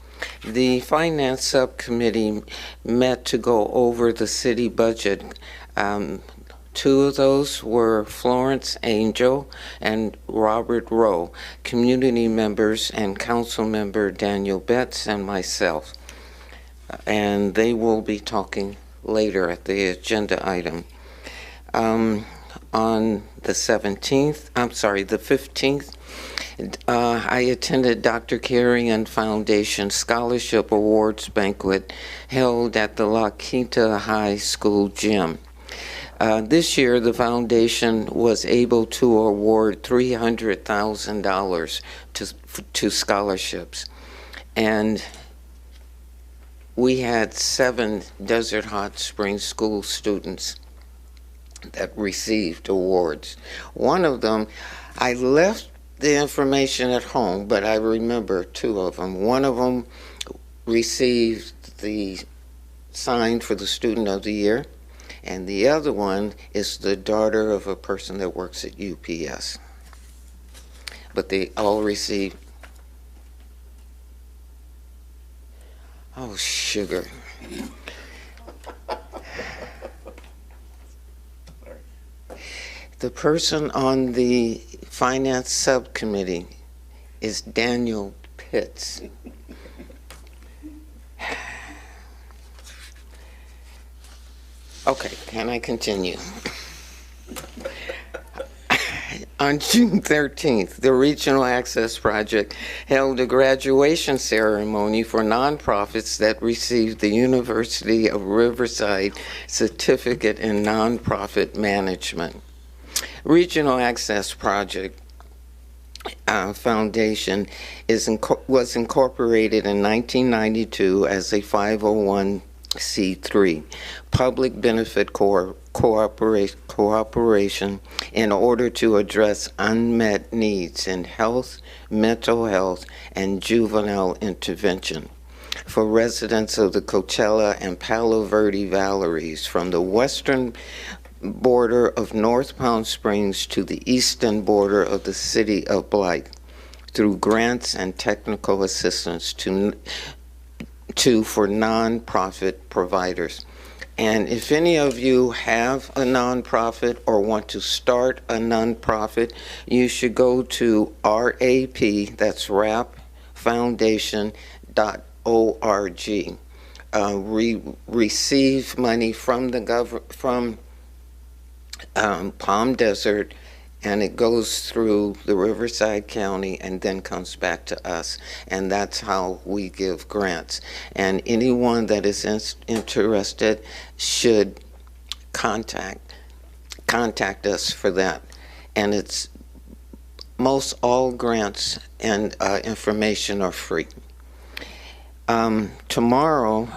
the Finance Subcommittee met to go over the city budget. Two of those were Florence Angel and Robert Rowe, community members, and council member Daniel Betts and myself. And they will be talking later at the agenda item. On the 15th, I attended Dr. Carrion Foundation Scholarship Awards banquet held at the La Quinta High School gym. This year, the foundation was able to award $300,000 to scholarships. And we had 7 Desert Hot Springs school students that received awards. One of them, I left the information at home, but I remember 2 of them. One of them received the sign for the Student of the Year, and the other one is the daughter of a person that works at UPS. But they all received, oh, sugar. The person on the Finance Subcommittee is Daniel Pitts. Okay, can I continue? On June 13th, the Regional Access Project held a graduation ceremony for nonprofits that received the University of Riverside Certificate in Nonprofit Management. Regional Access Project Foundation was incorporated in 1992 as a 501 C3, public benefit cooperation in order to address unmet needs in health, mental health, and juvenile intervention for residents of the Coachella and Palo Verde Valleys from the western border of North Palm Springs to the eastern border of the city of Blythe through grants and technical assistance for nonprofit providers. And if any of you have a nonprofit or want to start a nonprofit, you should go to RAP, that's rapfoundation.org. Receive money from the from Palm Desert, and it goes through the Riverside County and then comes back to us. And that's how we give grants. And anyone that is interested should contact us for that. And it's most all grants and information are free. Tomorrow,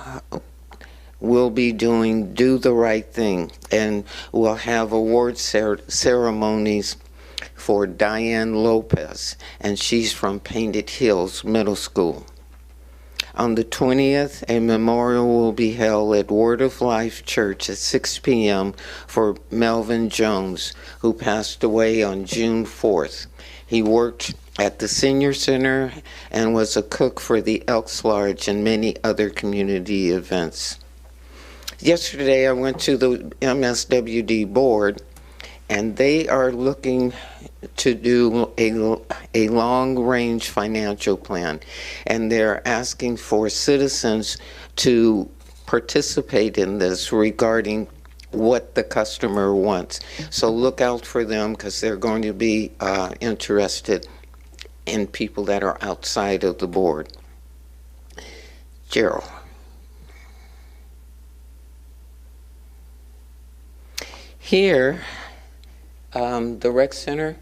we'll be doing Do the Right Thing, and we'll have award ceremonies for Diane Lopez, and she's from Painted Hills Middle School. On the 20th, a memorial will be held at Word of Life Church at 6 p.m. for Melvin Jones, who passed away on June 4th. He worked at the Senior Center and was a cook for the Elks Lodge and many other community events. Yesterday, I went to the MSWD board, and they are looking to do a long-range financial plan, and they're asking for citizens to participate in this regarding what the customer wants. So look out for them, because they're going to be interested in people that are outside of the board. Gerald. Here, the rec center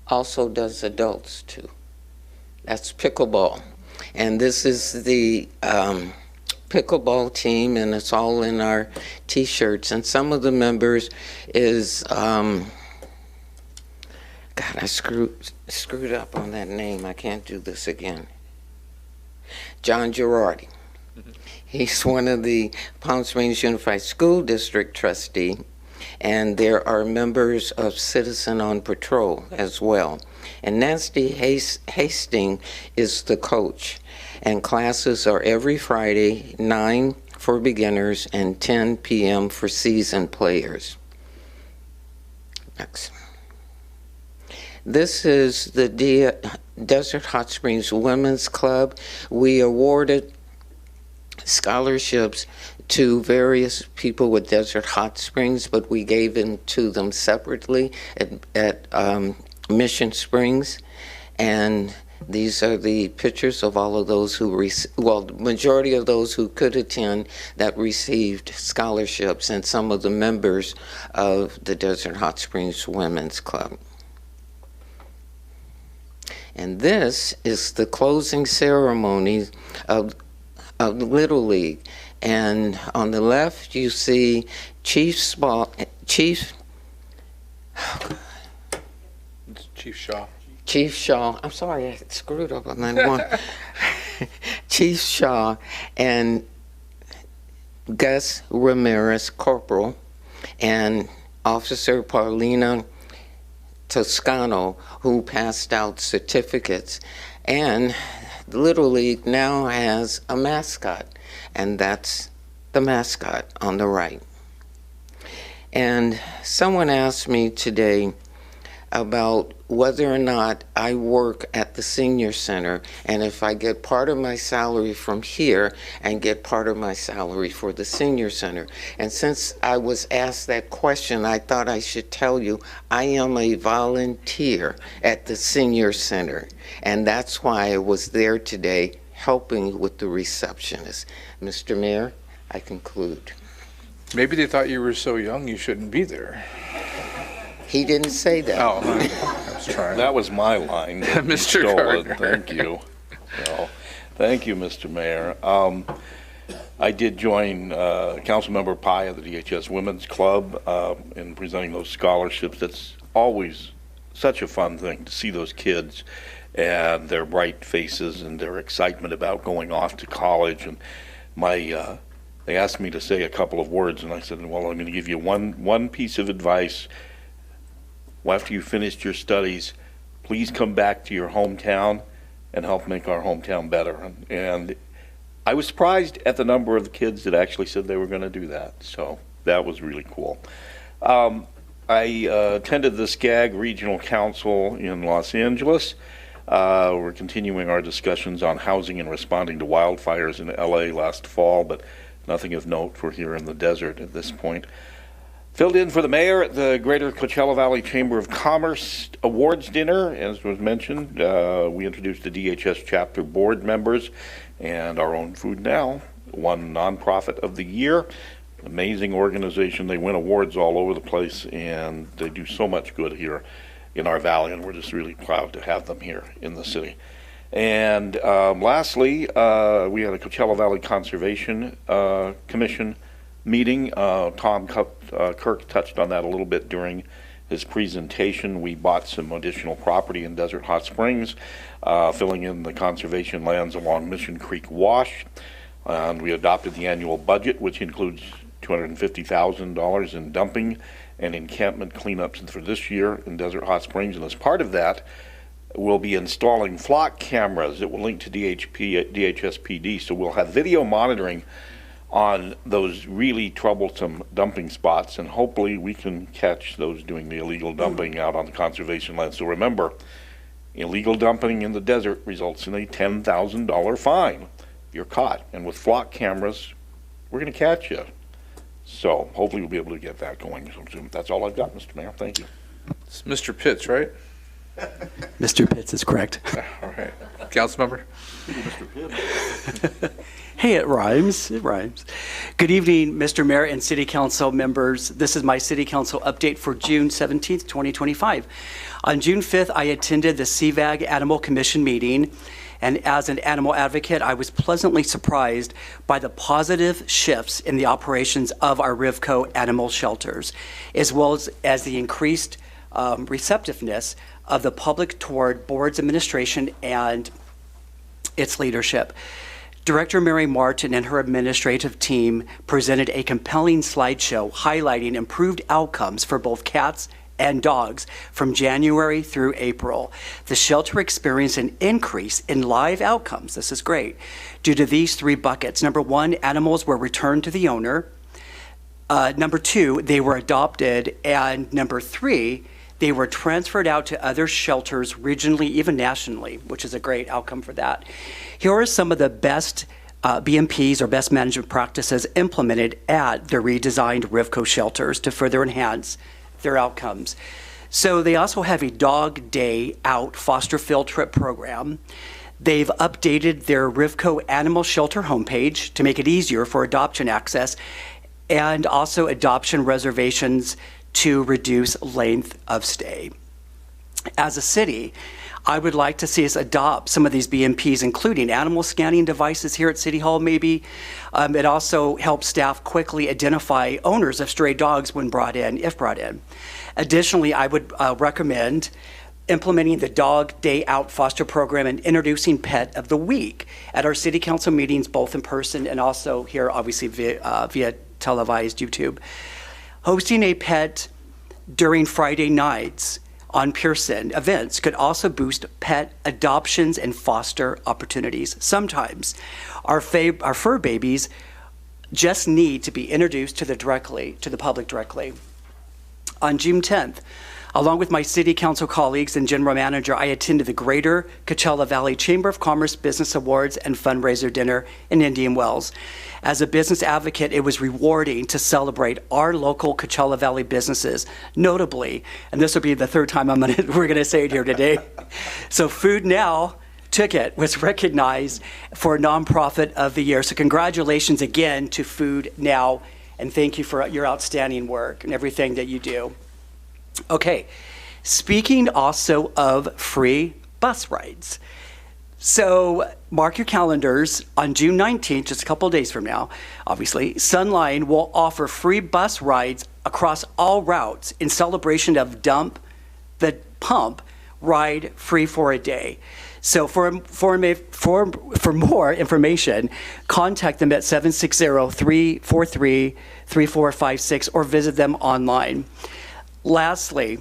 also does adults too. That's pickleball. And this is the pickleball team, and it's all in our t-shirts. And some of the members is, God, I screwed up on that name. I can't do this again. John Girardi. He's one of the Palm Springs Unified School District trustee. And there are members of Citizen on Patrol as well. And Nancy Hastings is the coach. And classes are every Friday, 9 for beginners and 10 p.m. for seasoned players. Next. This is the Desert Hot Springs Women's Club. We awarded scholarships to various people with Desert Hot Springs, but we gave them to them separately at Mission Springs. And these are the pictures of all of those who, the majority of those who could attend that received scholarships, and some of the members of the Desert Hot Springs Women's Club. And this is the closing ceremony of Little League. And on the left, you see Chief Shaw. Chief Shaw. I'm sorry, I screwed up on that one. Chief Shaw and Gus Ramirez, Corporal, and Officer Paulina Toscano, who passed out certificates. And Little League now has a mascot, and that's the mascot on the right. And someone asked me today about whether or not I work at the senior center, and if I get part of my salary from here and get part of my salary for the senior center. And since I was asked that question, I thought I should tell you I am a volunteer at the senior center, and that's why I was there today helping with the receptionist. Mr. Mayor, I conclude. Maybe they thought you were so young you shouldn't be there. He didn't say that. Oh, I was trying. That was my line. Mr. You stole it. Gardner. Thank you. Well, thank you, Mr. Mayor. I did join Councilmember Pai of the DHS Women's Club in presenting those scholarships. That's always such a fun thing to see those kids and their bright faces and their excitement about going off to college. And they asked me to say a couple of words, and I said, well, I'm going to give you one piece of advice. After you finished your studies, please come back to your hometown and help make our hometown better. And I was surprised at the number of the kids that actually said they were going to do that. So that was really cool. I attended the SCAG Regional Council in Los Angeles. We're continuing our discussions on housing and responding to wildfires in LA last fall, but nothing of note for here in the desert at this point. Filled in for the mayor at the Greater Coachella Valley Chamber of Commerce Awards Dinner. As was mentioned, we introduced the DHS chapter board members and our own Food Now, won Nonprofit of the Year. Amazing organization. They win awards all over the place, and they do so much good here in our valley, and we're just really proud to have them here in the city. And lastly, we had a Coachella Valley Conservation Commission meeting. Tom Kirk touched on that a little bit during his presentation. We bought some additional property in Desert Hot Springs, filling in the conservation lands along Mission Creek Wash. And we adopted the annual budget, which includes $250,000 in dumping and encampment cleanups for this year in Desert Hot Springs. And as part of that, we'll be installing flock cameras that will link to DHSPD. So we'll have video monitoring on those really troublesome dumping spots, and hopefully we can catch those doing the illegal dumping out on the conservation land. So remember, illegal dumping in the desert results in a $10,000 fine if you're caught. And with flock cameras, we're going to catch you. So hopefully we'll be able to get that going soon. That's all I've got, Mr. Mayor. Thank you. It's Mr. Pitts, right? Mr. Pitts is correct. All right. Councilmember? Hey, it rhymes. It rhymes. Good evening, Mr. Mayor and City Council members. This is my City Council update for June 17th, 2025. On June 5th, I attended the CVAG Animal Commission meeting, and as an animal advocate, I was pleasantly surprised by the positive shifts in the operations of our Rivco animal shelters, as well as the increased receptiveness of the public toward board's administration and its leadership. Director Mary Martin and her administrative team presented a compelling slideshow highlighting improved outcomes for both cats and dogs from January through April. The shelter experienced an increase in live outcomes, this is great, due to these three buckets. Number one, animals were returned to the owner. Number two, they were adopted. And number three, they were transferred out to other shelters regionally, even nationally, which is a great outcome for that. Here are some of the best BMPs or best management practices implemented at the redesigned Rivco shelters to further enhance their outcomes. So they also have a dog day out foster field trip program. They've updated their Rivco animal shelter homepage to make it easier for adoption access, and also adoption reservations to reduce length of stay. As a city, I would like to see us adopt some of these BMPs, including animal scanning devices here at City Hall, maybe. It also helps staff quickly identify owners of stray dogs when brought in, if brought in. Additionally, I would recommend implementing the Dog Day Out foster program and introducing Pet of the Week at our city council meetings, both in person and also here, obviously, via televised YouTube. Hosting a pet during Friday nights on Pearson events could also boost pet adoptions and foster opportunities. Sometimes our fur babies just need to be introduced to the public directly. On June 10th, along with my city council colleagues and general manager, I attended the Greater Coachella Valley Chamber of Commerce Business Awards and Fundraiser Dinner in Indian Wells. As a business advocate, it was rewarding to celebrate our local Coachella Valley businesses, notably, and this will be the third time we're going to say it here today. So Food Now ticket was recognized for Nonprofit of the Year. So congratulations again to Food Now, and thank you for your outstanding work and everything that you do. Okay, speaking also of free bus rides, So mark your calendars. On June 19th, just a couple of days from now, obviously, Sunline will offer free bus rides across all routes in celebration of Dump the Pump Ride Free for a Day. So for more information, contact them at 760-343-3456 or visit them online. Lastly,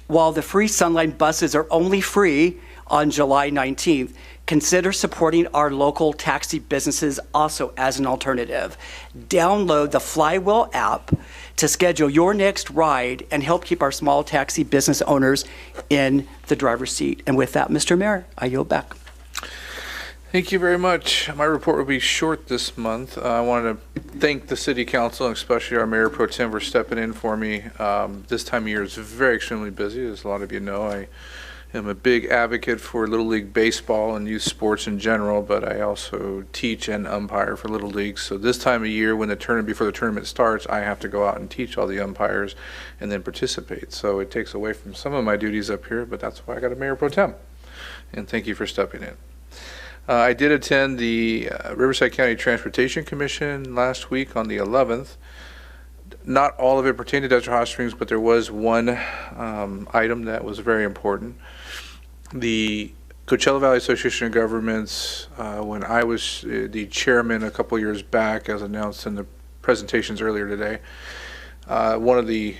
while the free Sunline buses are only free on July 19th, consider supporting our local taxi businesses also as an alternative. Download the Flywheel app to schedule your next ride and help keep our small taxi business owners in the driver's seat. And with that, Mr. Mayor, I yield back. Thank you very much. My report will be short this month. I wanted to thank the City Council, and especially our Mayor Pro Tem, for stepping in for me. This time of year is very extremely busy, as a lot of you know. I am a big advocate for Little League Baseball and youth sports in general, but I also teach and umpire for Little League. So this time of year, when before the tournament starts, I have to go out and teach all the umpires and then participate. So it takes away from some of my duties up here, but that's why I got a Mayor Pro Tem. And thank you for stepping in. I did attend the Riverside County Transportation Commission last week on the 11th. Not all of it pertained to Desert Hot Springs, but there was one item that was very important. The Coachella Valley Association of Governments, when I was the chairman a couple years back, as announced in the presentations earlier today, one of the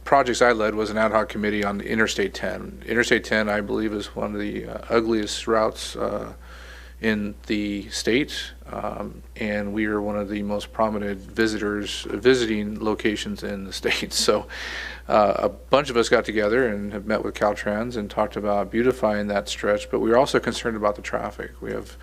projects I led was an ad hoc committee on the Interstate 10. Interstate 10, I believe, is one of the ugliest routes in the state, and we are one of the most prominent visiting locations in the state. So a bunch of us got together and have met with Caltrans and talked about beautifying that stretch, but we're also concerned about the traffic. We have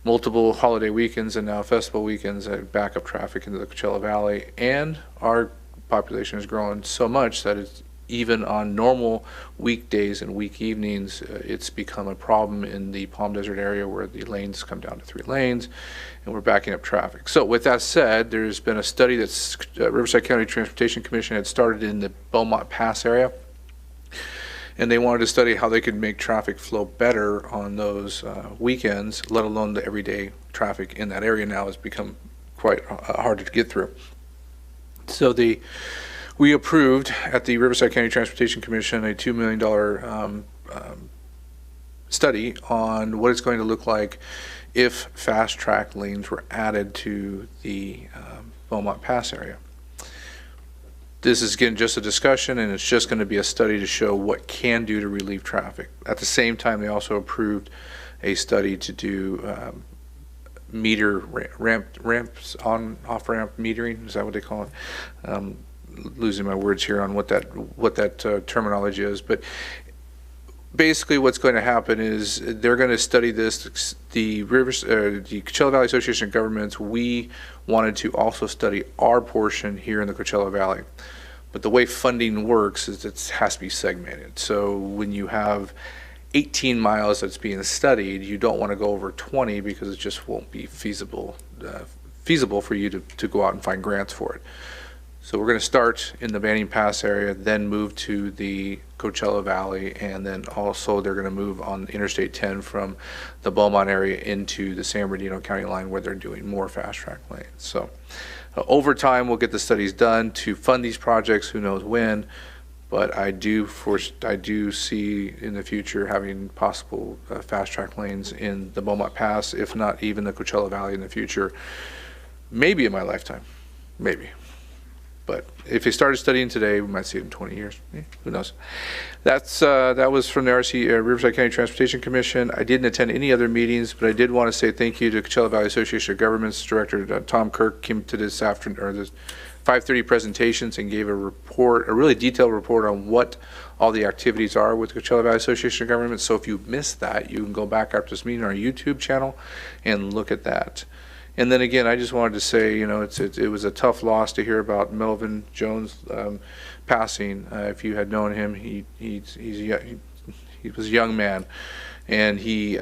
multiple holiday weekends and now festival weekends that back up traffic into the Coachella Valley, and our population is growing so much that it's even on normal weekdays and week evenings, it's become a problem in the Palm Desert area where the lanes come down to 3 lanes and we're backing up traffic. So with that said, there's been a study that Riverside County Transportation Commission had started in the Beaumont Pass area, and they wanted to study how they could make traffic flow better on those weekends, let alone the everyday traffic in that area now has become quite hard to get through. So we approved at the Riverside County Transportation Commission a $2 million study on what it's going to look like if fast track lanes were added to the Beaumont Pass area. This is again just a discussion, and it's just going to be a study to show what can do to relieve traffic. At the same time, they also approved a study to do ramps on off ramp metering. Is that what they call it? Losing my words here on what that terminology is, but basically what's going to happen is they're going to study this. The Coachella Valley Association of Governments, we wanted to also study our portion here in the Coachella Valley, but the way funding works is it has to be segmented. So when you have 18 miles that's being studied, you don't want to go over 20 because it just won't be feasible for you to go out and find grants for it. So we're going to start in the Banning Pass area, then move to the Coachella Valley, and then also they're going to move on Interstate 10 from the Beaumont area into the San Bernardino County line where they're doing more fast track lanes. So over time, we'll get the studies done to fund these projects, who knows when, but I do see in the future having possible fast track lanes in the Beaumont Pass, if not even the Coachella Valley in the future, maybe in my lifetime, maybe. But if they started studying today, we might see it in 20 years. Who knows? That was from the Riverside County Transportation Commission. I didn't attend any other meetings, but I did want to say thank you to Coachella Valley Association of Governments Director Tom Kirk came to this afternoon, or this 5:30 presentations, and gave a really detailed report on what all the activities are with the Coachella Valley Association of Governments. So if you missed that, you can go back after this meeting on our YouTube channel and look at that. And then again, I just wanted to say, it was a tough loss to hear about Melvin Jones passing. If you had known him, he was a young man, and he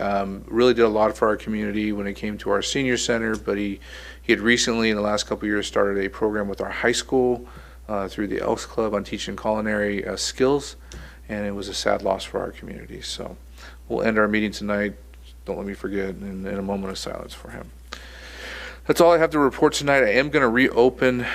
really did a lot for our community when it came to our senior center. But he had recently, in the last couple of years, started a program with our high school through the Elks Club on teaching culinary skills, and it was a sad loss for our community. So we'll end our meeting tonight. Don't let me forget, in a moment of silence for him. That's all I have to report tonight. I am going to reopen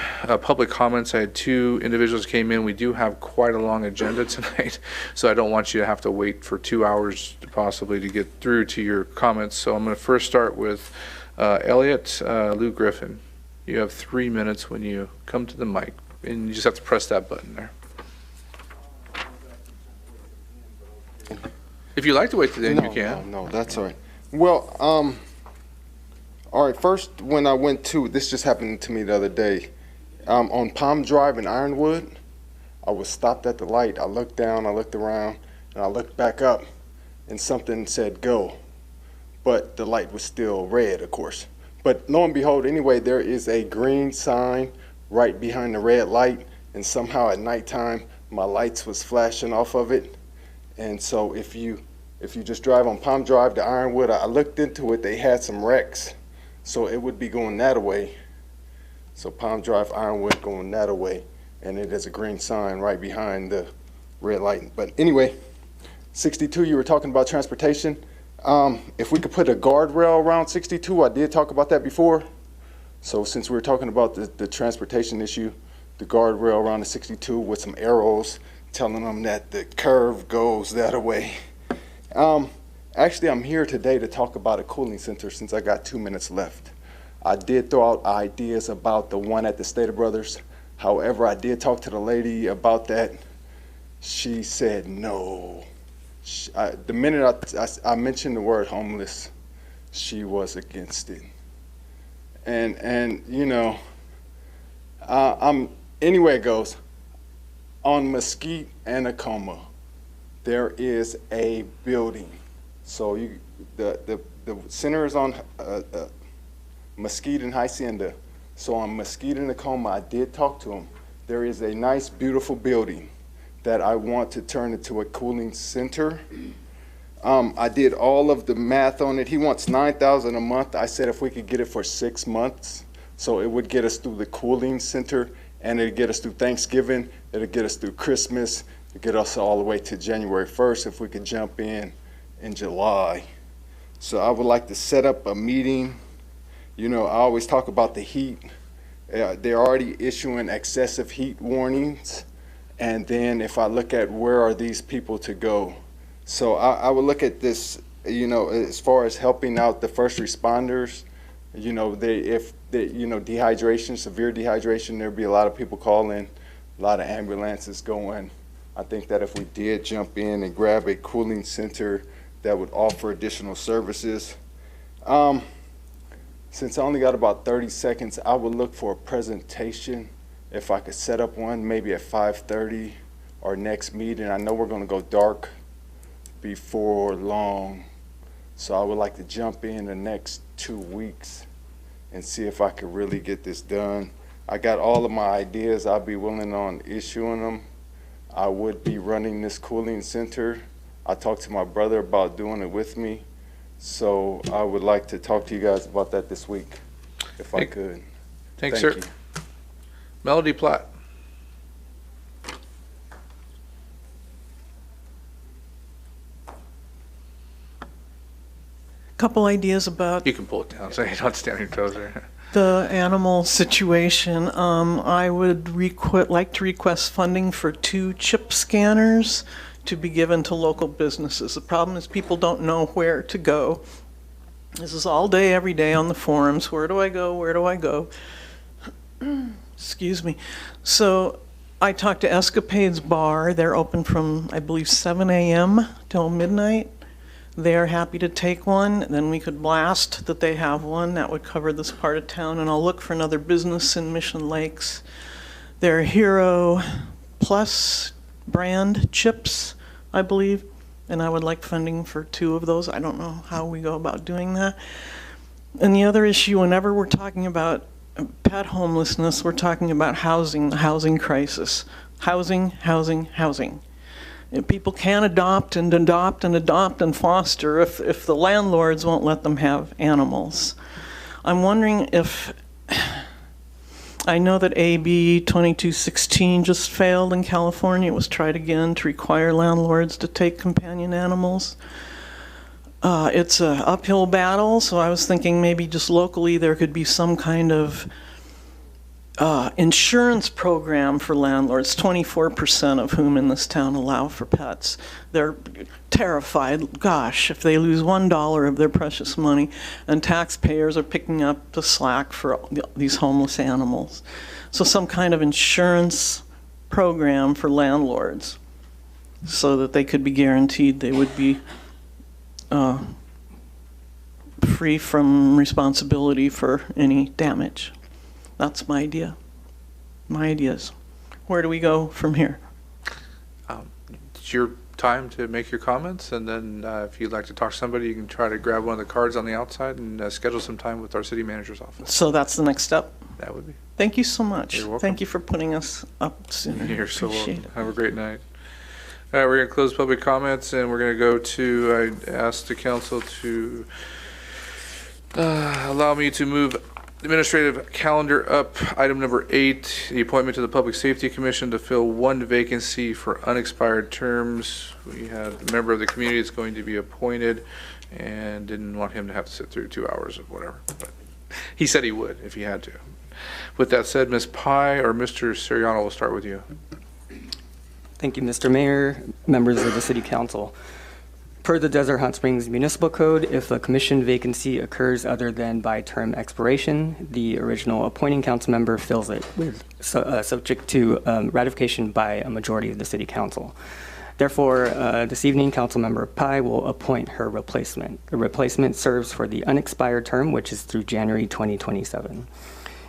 public comments. I had 2 individuals came in. We do have quite a long agenda tonight, so I don't want you to have to wait for 2 hours possibly to get through to your comments. So I'm going to first start with Elliot Lou Griffin. You have 3 minutes when you come to the mic, and you just have to press that button there. If you like to wait to the end, you can. No, that's all right. Well, all right, first, when I went to, this just happened to me the other day, on Palm Drive in Ironwood, I was stopped at the light. I looked down, I looked around, and I looked back up, and something said go, but the light was still red, of course. But lo and behold, anyway, there is a green sign right behind the red light, and somehow at nighttime, my lights was flashing off of it. And so if you just drive on Palm Drive to Ironwood, I looked into it, they had some wrecks. So it would be going that way. So Palm Drive, Ironwood going that way. And it is a green sign right behind the red light. But anyway, 62, you were talking about transportation. If we could put a guardrail around 62, I did talk about that before. So since we were talking about the transportation issue, the guardrail around the 62 with some arrows telling them that the curve goes that way. Actually, I'm here today to talk about a cooling center since I got 2 minutes left. I did throw out ideas about the one at the Stater Brothers. However, I did talk to the lady about that. She said no. The minute I mentioned the word homeless, she was against it. And you know, anyway it goes. On Mesquite and Acoma, there is a building. So the center is on Mesquite and Hacienda. So on Mesquite and Acoma, I did talk to him. There is a nice, beautiful building that I want to turn into a cooling center. I did all of the math on it. He wants $9,000 a month. I said if we could get it for 6 months, so it would get us through the cooling center, and it'd get us through Thanksgiving, it'd get us through Christmas, it'd get us all the way to January 1st if we could jump in July. So I would like to set up a meeting. You know, I always talk about the heat. They're already issuing excessive heat warnings. And then if I look at where are these people to go. So I would look at this, you know, as far as helping out the first responders, you know, dehydration, severe dehydration, there'd be a lot of people calling, a lot of ambulances going. I think that if we did jump in and grab a cooling center that would offer additional services. Since I only got about 30 seconds, I would look for a presentation. If I could set up one, maybe at 5:30 or next meeting. I know we're gonna go dark before long. So I would like to jump in the next 2 weeks and see if I could really get this done. I got all of my ideas. I'll be willing on issuing them. I would be running this cooling center. I talked to my brother about doing it with me. So I would like to talk to you guys about that this week, if I could. Thanks, sir. you. Melody Platt. Couple ideas about You can pull it down so you don't stand on your toes there. the animal situation. I would like to request funding for 2 chip scanners to be given to local businesses. The problem is people don't know where to go. This is all day, every day on the forums. Where do I go? Where do I go? Excuse me. So I talked to Escapades Bar. They're open from, I believe, 7 a.m. till midnight. They're happy to take one. Then we could blast that they have one. That would cover this part of town. And I'll look for another business in Mission Lakes. They're Hero Plus brand chips, I believe. And I would like funding for 2 of those. I don't know how we go about doing that. And the other issue, whenever we're talking about pet homelessness, we're talking about housing, the housing crisis. Housing, housing, housing. And people can adopt and adopt and adopt and foster if the landlords won't let them have animals. I'm wondering if, I know that AB 2216 just failed in California. It was tried again to require landlords to take companion animals. It's an uphill battle, so I was thinking maybe just locally there could be some kind of insurance program for landlords, 24% of whom in this town allow for pets. They're terrified, gosh, if they lose $1 of their precious money, and taxpayers are picking up the slack for these homeless animals. So some kind of insurance program for landlords so that they could be guaranteed they would be free from responsibility for any damage. That's my idea. My ideas. Where do we go from here? It's your time to make your comments, and then if you'd like to talk to somebody, you can try to grab one of the cards on the outside and schedule some time with our city manager's office. So that's the next step? That would be. Thank you so much. You're welcome. Thank you for putting us up sooner. You're so Appreciate welcome. it. Have a great night. All right, we're going to close public comments, and we're going to go to, I asked the council to allow me to move administrative calendar up. Item number 8, the appointment to the Public Safety Commission to fill one vacancy for unexpired terms. We had a member of the community that's going to be appointed and didn't want him to have to sit through 2 hours of whatever. But he said he would if he had to. With that said, Ms. Pye or Mr. Siriano, we'll start with you. Thank you, Mr. Mayor, members of the City Council. Per the Desert Hot Springs Municipal Code, if a commission vacancy occurs other than by term expiration, the original appointing council member fills it with subject to ratification by a majority of the City Council. Therefore, this evening, Councilmember Pye will appoint her replacement. The replacement serves for the unexpired term, which is through January 2027.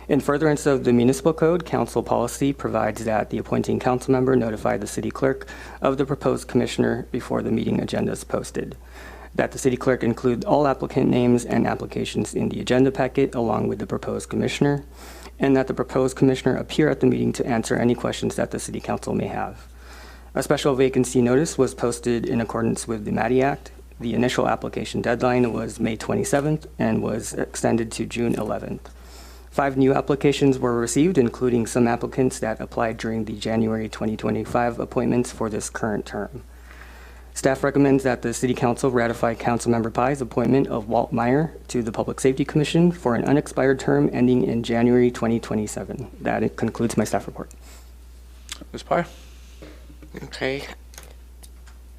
In furtherance of the municipal code, council policy provides that the appointing council member notify the city clerk of the proposed commissioner before the meeting agenda is posted, that the city clerk include all applicant names and applications in the agenda packet along with the proposed commissioner, and that the proposed commissioner appear at the meeting to answer any questions that the city council may have. A special vacancy notice was posted in accordance with the MATI Act. The initial application deadline was May 27th and was extended to June 11th. 5 new applications were received, including some applicants that applied during the January 2025 appointments for this current term. Staff recommends that the City Council ratify Councilmember Pye's appointment of Walt Meyer to the Public Safety Commission for an unexpired term ending in January 2027. That concludes my staff report. Ms. Pye? Okay.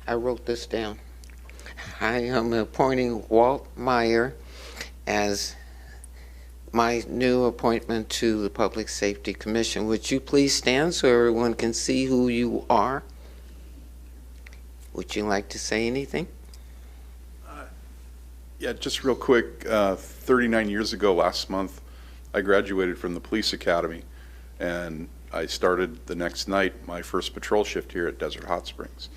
I wrote this down. I am appointing Walt Meyer as my new appointment to the Public Safety Commission. Would you please stand so everyone can see who you are? Would you like to say anything? Yeah, just real quick, 39 years ago last month, I graduated from the police academy, and I started the next night my first patrol shift here at Desert Hot Springs.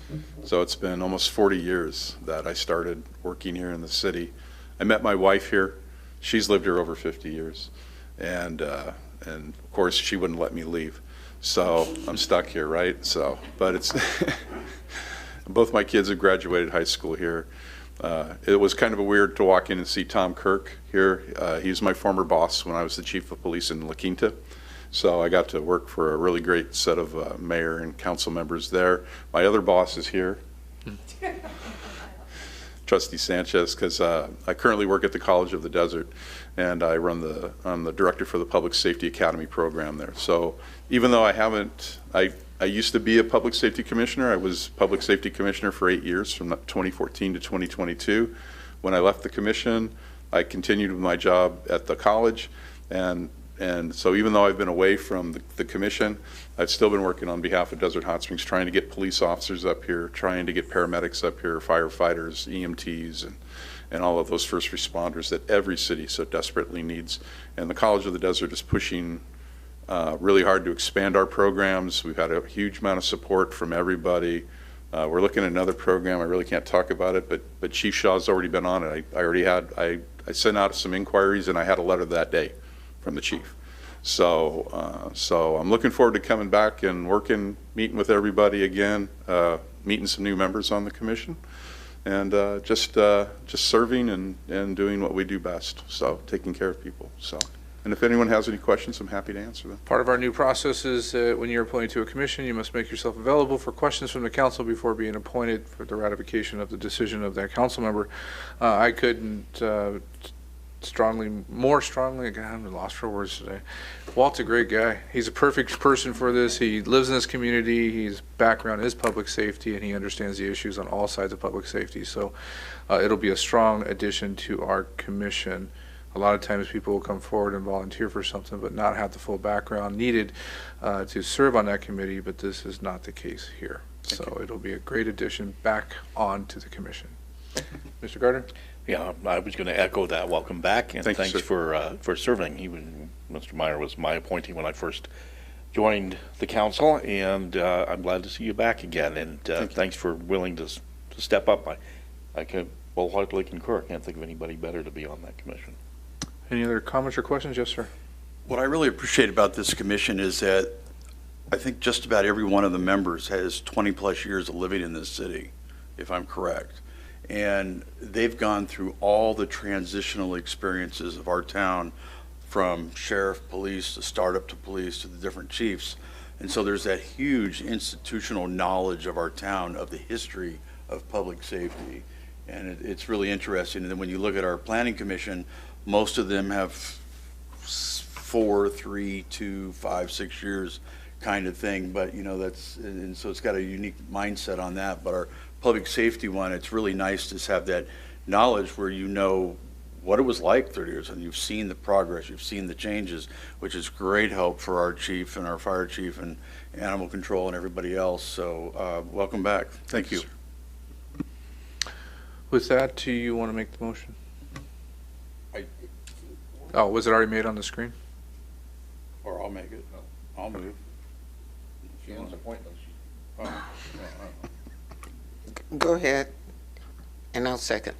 So it's been almost 40 years that I started working here in the city. I met my wife here. She's lived here over 50 years, and of course she wouldn't let me leave, so I'm stuck here, right? So, but it's both my kids have graduated high school here. It was kind of weird to walk in and see Tom Kirk here. He's my former boss when I was the chief of police in La Quinta, so I got to work for a really great set of mayor and council members there. My other boss is here. Trustee Sanchez, because I currently work at the College of the Desert, and I'm the director for the Public Safety Academy program there. So even though I used to be a public safety commissioner. I was public safety commissioner for 8 years, from 2014 to 2022. When I left the commission, I continued with my job at the college, and so even though I've been away from the commission, I've still been working on behalf of Desert Hot Springs, trying to get police officers up here, trying to get paramedics up here, firefighters, EMTs, and all of those first responders that every city so desperately needs. And the College of the Desert is pushing really hard to expand our programs. We've had a huge amount of support from everybody. We're looking at another program. I really can't talk about it, but Chief Shaw's already been on it. I sent out some inquiries, and I had a letter that day from the chief. So I'm looking forward to coming back and meeting with everybody again, meeting some new members on the commission, and just serving and doing what we do best. So taking care of people. So And if anyone has any questions, I'm happy to answer them. Part of our new process is when you're appointed to a commission, you must make yourself available for questions from the council before being appointed for the ratification of the decision of that council member. I couldn't more strongly, God, I'm lost for words today. Walt's a great guy. He's a perfect person for this. He lives in this community. His background is public safety, and he understands the issues on all sides of public safety. So it'll be a strong addition to our commission. A lot of times people will come forward and volunteer for something but not have the full background needed to serve on that committee, but this is not the case here. So it'll be a great addition back onto the commission. Mr. Gardner? Yeah, I was going to echo that. Welcome back, and Thank you, thanks for serving. Mr. Meyer was my appointee when I first joined the council, and I'm glad to see you back again. And thanks for willing to step up. I can wholeheartedly concur. I can't think of anybody better to be on that commission. Any other comments or questions? Yes, sir. What I really appreciate about this commission is that I think just about every one of the members has 20-plus years of living in this city, if I'm correct. And they've gone through all the transitional experiences of our town, from sheriff, police, to startup to police, to the different chiefs. And so there's that huge institutional knowledge of our town, of the history of public safety. And it's really interesting. And then when you look at our planning commission, most of them have 4, 3, 2, 5, 6 years kind of thing. But, you know, and so it's got a unique mindset on that. But our public safety one, it's really nice to have that knowledge where you know what it was like 30 years, and you've seen the progress, you've seen the changes, which is great help for our chief and our fire chief and animal control and everybody else. So welcome back. Thank you. With that, do you want to make the motion? Oh, was it already made on the screen? Or I'll make it. I'll move. She wants appointments. Go ahead, and I'll second.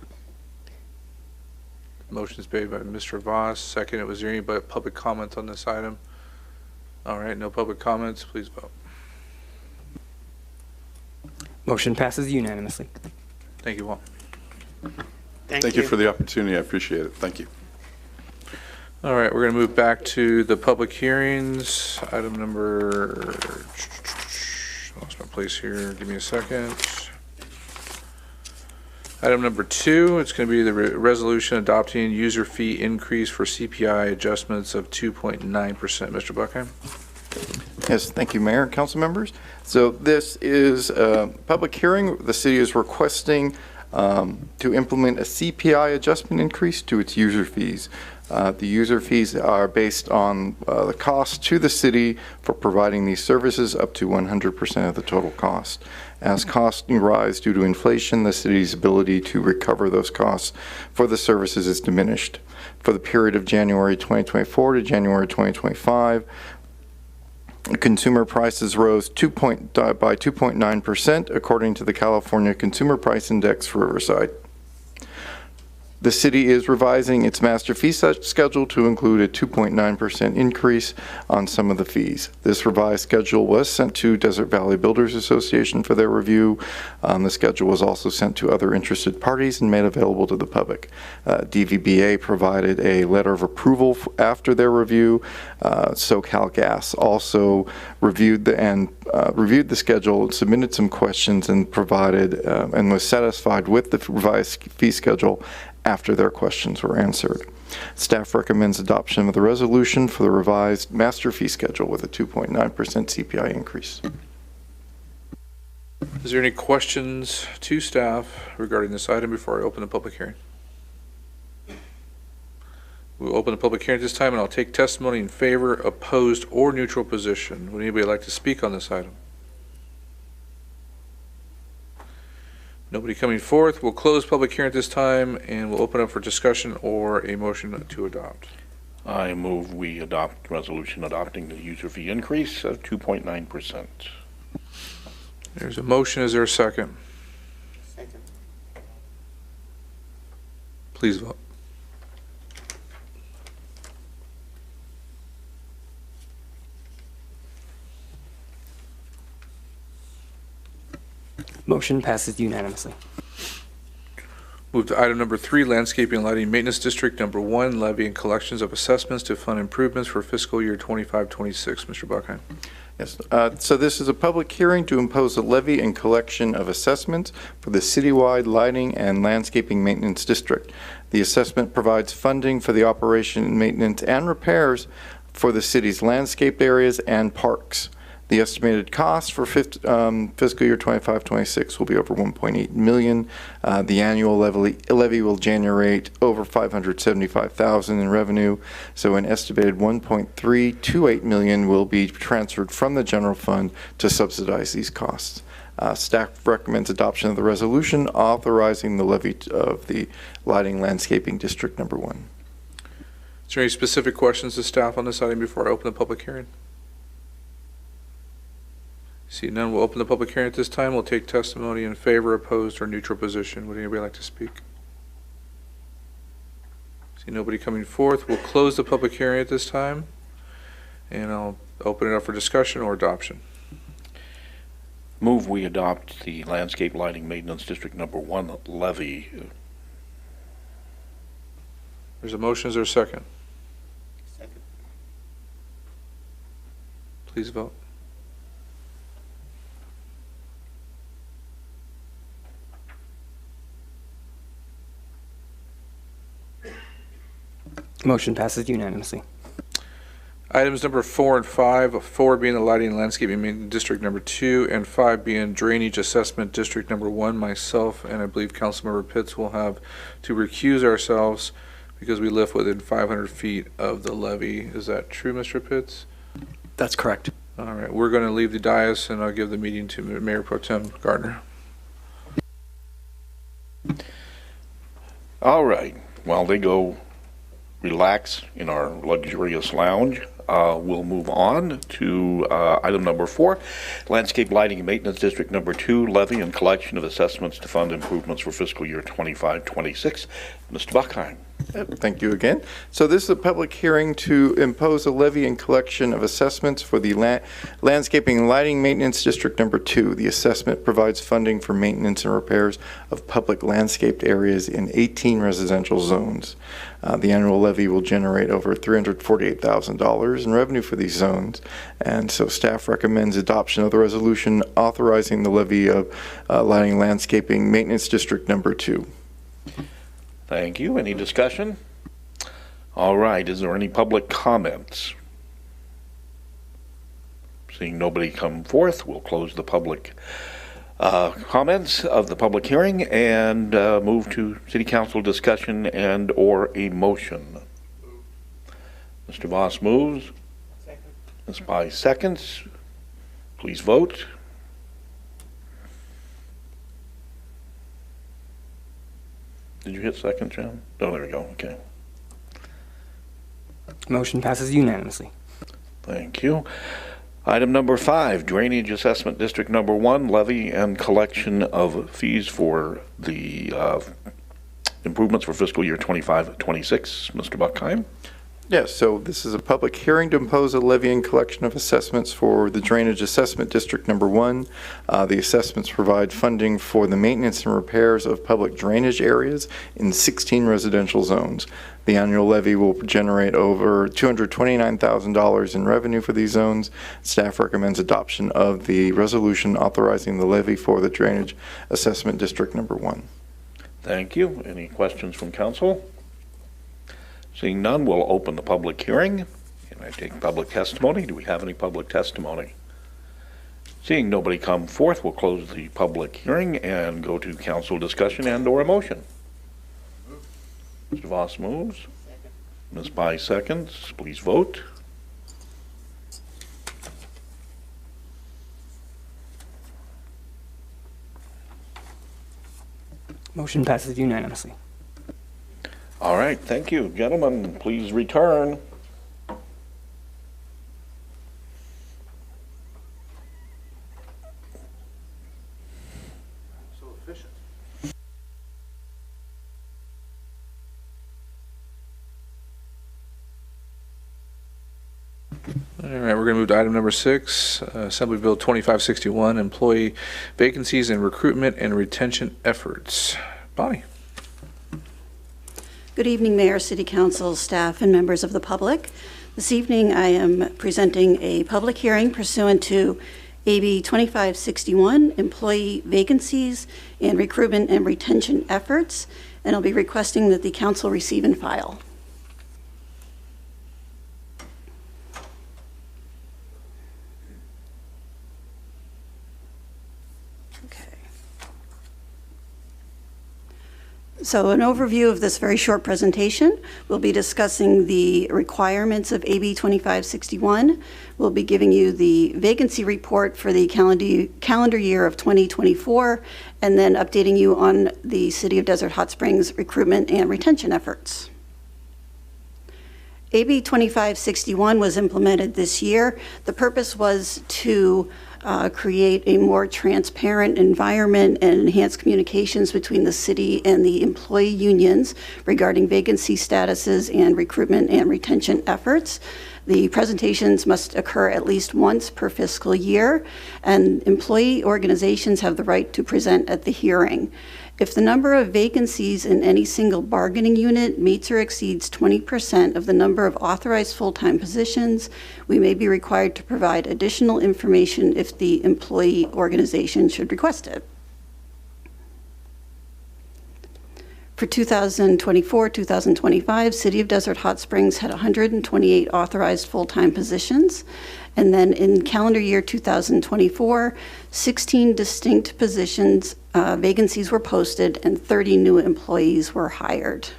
Motion is made by Mr. Voss. Second, was there any public comment on this item? All right, no public comments. Please vote. Motion passes unanimously. Thank you, Walt. Thank you for the opportunity. I appreciate it. Thank you. All right, we're going to move back to the public hearings. Item number, lost my place here. Give me a second. Item number 2, it's going to be the resolution adopting user fee increase for CPI adjustments of 2.9%. Mr. Buckheim? Yes, thank you, Mayor and council members. So this is a public hearing. The city is requesting to implement a CPI adjustment increase to its user fees. The user fees are based on the cost to the city for providing these services up to 100% of the total cost. As costs rise due to inflation, the city's ability to recover those costs for the services is diminished. For the period of January 2024 to January 2025, consumer prices rose by 2.9% according to the California Consumer Price Index for Riverside. The city is revising its master fee schedule to include a 2.9% increase on some of the fees. This revised schedule was sent to Desert Valley Builders Association for their review. The schedule was also sent to other interested parties and made available to the public. DVBA provided a letter of approval after their review. SoCal Gas also reviewed the schedule, submitted some questions, and provided and was satisfied with the revised fee schedule after their questions were answered. Staff recommends adoption of the resolution for the revised master fee schedule with a 2.9% CPI increase. Is there any questions to staff regarding this item before I open the public hearing? We'll open the public hearing at this time, and I'll take testimony in favor, opposed, or neutral position. Would anybody like to speak on this item? Nobody coming forth. We'll close public hearing at this time, and we'll open up for discussion or a motion to adopt. I move we adopt resolution adopting the user fee increase of 2.9%. There's a motion. Is there a second? Second. Please vote. Motion passes unanimously. Move to item number 3, Landscaping and Lighting Maintenance District Number 1, levy and collections of assessments to fund improvements for fiscal year 25-26. Mr. Buckheim. Yes, so this is a public hearing to impose a levy and collection of assessments for the citywide lighting and landscaping maintenance district. The assessment provides funding for the operation, maintenance, and repairs for the city's landscaped areas and parks. The estimated cost for fiscal year 25-26 will be over $1.8 million. The annual levy will generate over $575,000 in revenue, so an estimated $1.328 million will be transferred from the general fund to subsidize these costs. Staff recommends adoption of the resolution authorizing the levy of the Lighting Landscaping District Number 1. Is there any specific questions to staff on this item before I open the public hearing? See none, we'll open the public hearing at this time. We'll take testimony in favor, opposed, or neutral position. Would anybody like to speak? See nobody coming forth. We'll close the public hearing at this time, and I'll open it up for discussion or adoption. Move we adopt the Landscape Lighting Maintenance District Number 1 levy. There's a motion. Is there a second? Second. Please vote. Motion passes unanimously. Items number 4 and 5, 4 being the Lighting and Landscaping Maintenance District Number 2, and 5 being Drainage Assessment District Number 1. Myself and I believe Councilmember Pitts will have to recuse ourselves because we live within 500 feet of the levy. Is that true, Mr. Pitts? That's correct. All right, we're going to leave the dais, and I'll give the meeting to Mayor Pro Tem Gardner. All right, while they go relax in our luxurious lounge, we'll move on to item number 4, Landscape Lighting and Maintenance District Number 2, levy and collection of assessments to fund improvements for fiscal year 25-26. Mr. Buckheim. Thank you again. So this is a public hearing to impose a levy and collection of assessments for the Landscaping and Lighting Maintenance District Number 2. The assessment provides funding for maintenance and repairs of public landscaped areas in 18 residential zones. The annual levy will generate over $348,000 in revenue for these zones, and so staff recommends adoption of the resolution authorizing the levy of Lighting and Landscaping Maintenance District Number 2. Thank you. Any discussion? All right. Is there any public comments? Seeing nobody come forth, we'll close the public comments of the public hearing and move to City Council discussion and or a motion. Mr. Voss moves. Second. Ms. Pye seconds. Please vote. Did you hit second, John? Oh, there we go. Okay. Motion passes unanimously. Thank you. Item number 5, Drainage Assessment District Number 1, levy and collection of fees for the improvements for fiscal year 25-26. Mr. Buckheim. Yes, so this is a public hearing to impose a levy and collection of assessments for the Drainage Assessment District Number 1. The assessments provide funding for the maintenance and repairs of public drainage areas in 16 residential zones. The annual levy will generate over $229,000 in revenue for these zones. Staff recommends adoption of the resolution authorizing the levy for the Drainage Assessment District Number 1. Thank you. Any questions from council? Seeing none, we'll open the public hearing. Can I take public testimony? Do we have any public testimony? Seeing nobody come forth, we'll close the public hearing and go to council discussion and or a motion. Mr. Voss moves. Second. Ms. Pye seconds. Please vote. Motion passes unanimously. All right, thank you. Gentlemen, please return. So efficient. All right, we're going to move to item number 6, Assembly Bill 2561, employee vacancies and recruitment and retention efforts. Bonnie. Good evening, Mayor, City Council, staff, and members of the public. This evening, I am presenting a public hearing pursuant to AB 2561, Employee Vacancies and Recruitment and Retention Efforts, and I'll be requesting that the council receive and file. So an overview of this very short presentation. We'll be discussing the requirements of AB 2561. We'll be giving you the vacancy report for the calendar year of 2024, and then updating you on the City of Desert Hot Springs recruitment and retention efforts. AB 2561 was implemented this year. The purpose was to create a more transparent environment and enhance communications between the city and the employee unions regarding vacancy statuses and recruitment and retention efforts. The presentations must occur at least once per fiscal year, and employee organizations have the right to present at the hearing. If the number of vacancies in any single bargaining unit meets or exceeds 20% of the number of authorized full-time positions, we may be required to provide additional information if the employee organization should request it. For 2024-2025, City of Desert Hot Springs had 128 authorized full-time positions. And then in calendar year 2024, 16 distinct positions, vacancies were posted, and 30 new employees were hired.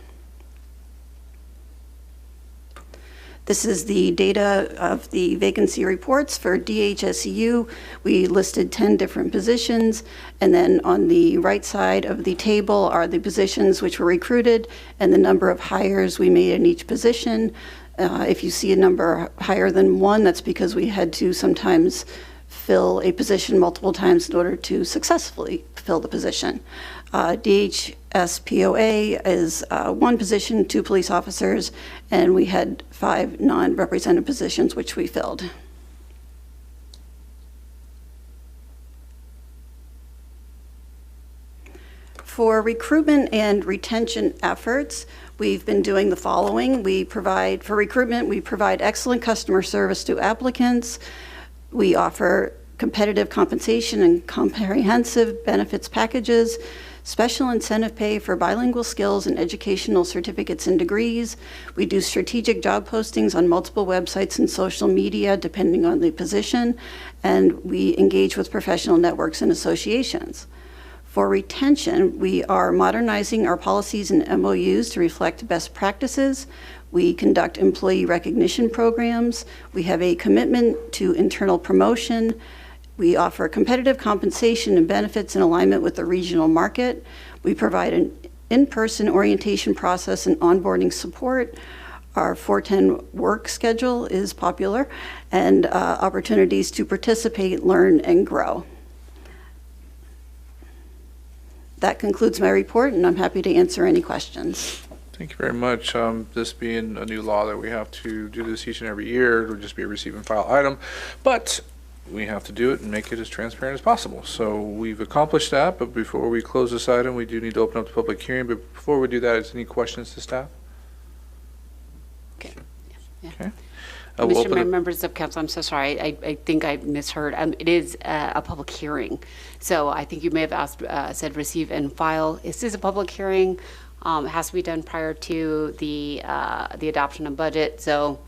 This is the data of the vacancy reports for DHSEU. We listed 10 different positions, and then on the right side of the table are the positions which were recruited and the number of hires we made in each position. If you see a number higher than one, that's because we had to sometimes fill a position multiple times in order to successfully fill the position. DHSPOA is one position, 2 police officers, and we had 5 non-represented positions which we filled. For recruitment and retention efforts, we've been doing the following. For recruitment, we provide excellent customer service to applicants. We offer competitive compensation and comprehensive benefits packages, special incentive pay for bilingual skills and educational certificates and degrees. We do strategic job postings on multiple websites and social media, depending on the position, and we engage with professional networks and associations. For retention, we are modernizing our policies and MOUs to reflect best practices. We conduct employee recognition programs. We have a commitment to internal promotion. We offer competitive compensation and benefits in alignment with the regional market. We provide an in-person orientation process and onboarding support. Our 410 work schedule is popular, and opportunities to participate, learn, and grow. That concludes my report, and I'm happy to answer any questions. Thank you very much. This being a new law that we have to do this each and every year, it would just be a receive and file item, but we have to do it and make it as transparent as possible. So we've accomplished that, but before we close this item, we do need to open up the public hearing. But before we do that, is any questions to staff? Okay. Yeah. Okay. Mr. Mayor, members of council, I'm so sorry. I think I misheard. It is a public hearing. So I think you may have asked, said receive and file. This is a public hearing. It has to be done prior to the adoption of budget. So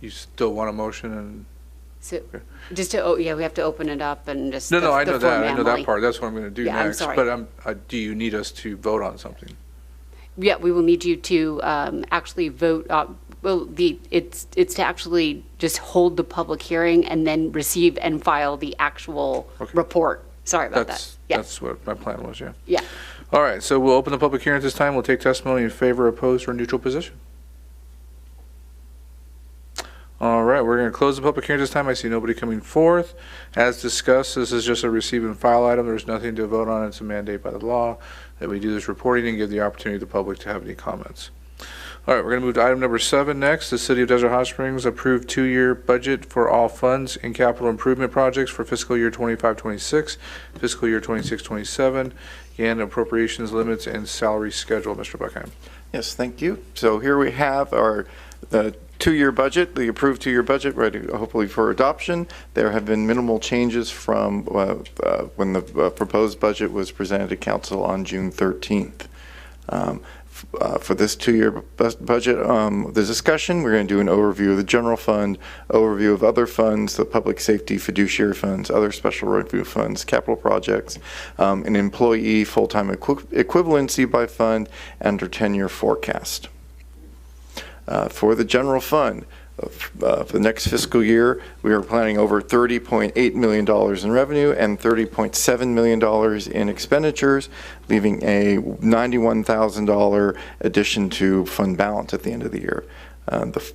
you still want a motion and? So just to, we have to open it up and just. No, I know that. I know that part. That's what I'm going to do next. I'm sorry. But do you need us to vote on something? Yeah, we will need you to actually vote. It's to actually just hold the public hearing and then receive and file the actual report. Sorry about that. Yeah. That's what my plan was, yeah. Yeah. All right, so we'll open the public hearing at this time. We'll take testimony in favor, opposed, or neutral position. All right, we're going to close the public hearing this time. I see nobody coming forth. As discussed, this is just a receive and file item. There's nothing to vote on. It's a mandate by the law that we do this reporting and give the opportunity to the public to have any comments. All right, we're going to move to item number 7 next. The City of Desert Hot Springs approved 2-year budget for all funds and capital improvement projects for fiscal year 25-26, fiscal year 26-27, and appropriations limits and salary schedule. Mr. Buckheim. Yes, thank you. So here we have our two-year budget, the approved two-year budget, ready hopefully for adoption. There have been minimal changes from when the proposed budget was presented to council on June 13th. For this two-year budget, the discussion, we're going to do an overview of the general fund, overview of other funds, the public safety, fiduciary funds, other special revenue funds, capital projects, an employee full-time equivalency by fund, and our 10-year forecast. For the general fund, for the next fiscal year, we are planning over $30.8 million in revenue and $30.7 million in expenditures, leaving a $91,000 addition to fund balance at the end of the year.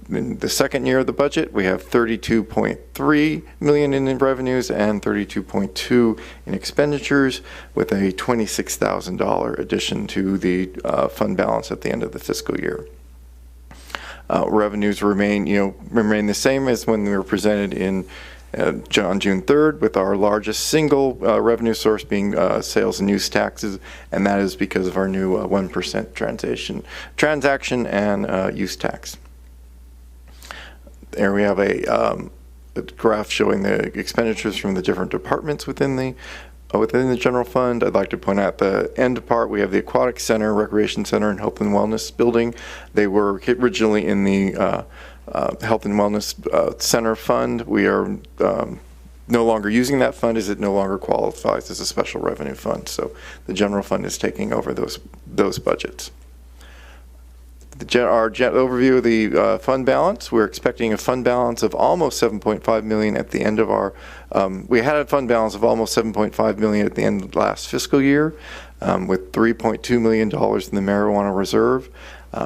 In the second year of the budget, we have $32.3 million in revenues and $32.2 in expenditures, with a $26,000 addition to the fund balance at the end of the fiscal year. Revenues remain the same as when we were presented on June 3rd, with our largest single revenue source being sales and use taxes, and that is because of our new 1% transaction and use tax. There we have a graph showing the expenditures from the different departments within the general fund. I'd like to point out the end part. We have the Aquatic Center, Recreation Center, and Health and Wellness building. They were originally in the Health and Wellness Center fund. We are no longer using that fund as it no longer qualifies as a special revenue fund. So the general fund is taking over those budgets. Our overview of the fund balance, we're expecting a fund balance of almost $7.5 million at the end of our, we had a fund balance of almost $7.5 million at the end of last fiscal year, with $3.2 million in the marijuana reserve.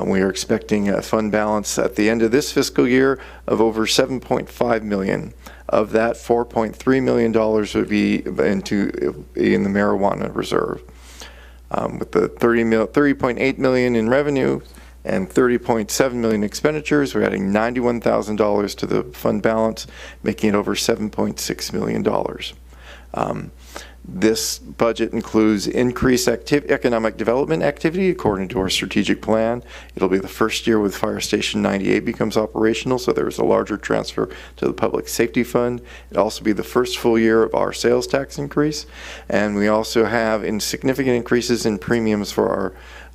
We are expecting a fund balance at the end of this fiscal year of over $7.5 million. Of that, $4.3 million would be in the marijuana reserve. With the $30.8 million in revenue and $30.7 million expenditures, we're adding $91,000 to the fund balance, making it over $7.6 million. This budget includes increased economic development activity according to our strategic plan. It'll be the first year with Fire Station 98 becomes operational, so there is a larger transfer to the Public Safety Fund. It'll also be the first full year of our sales tax increase, and we also have significant increases in premiums for our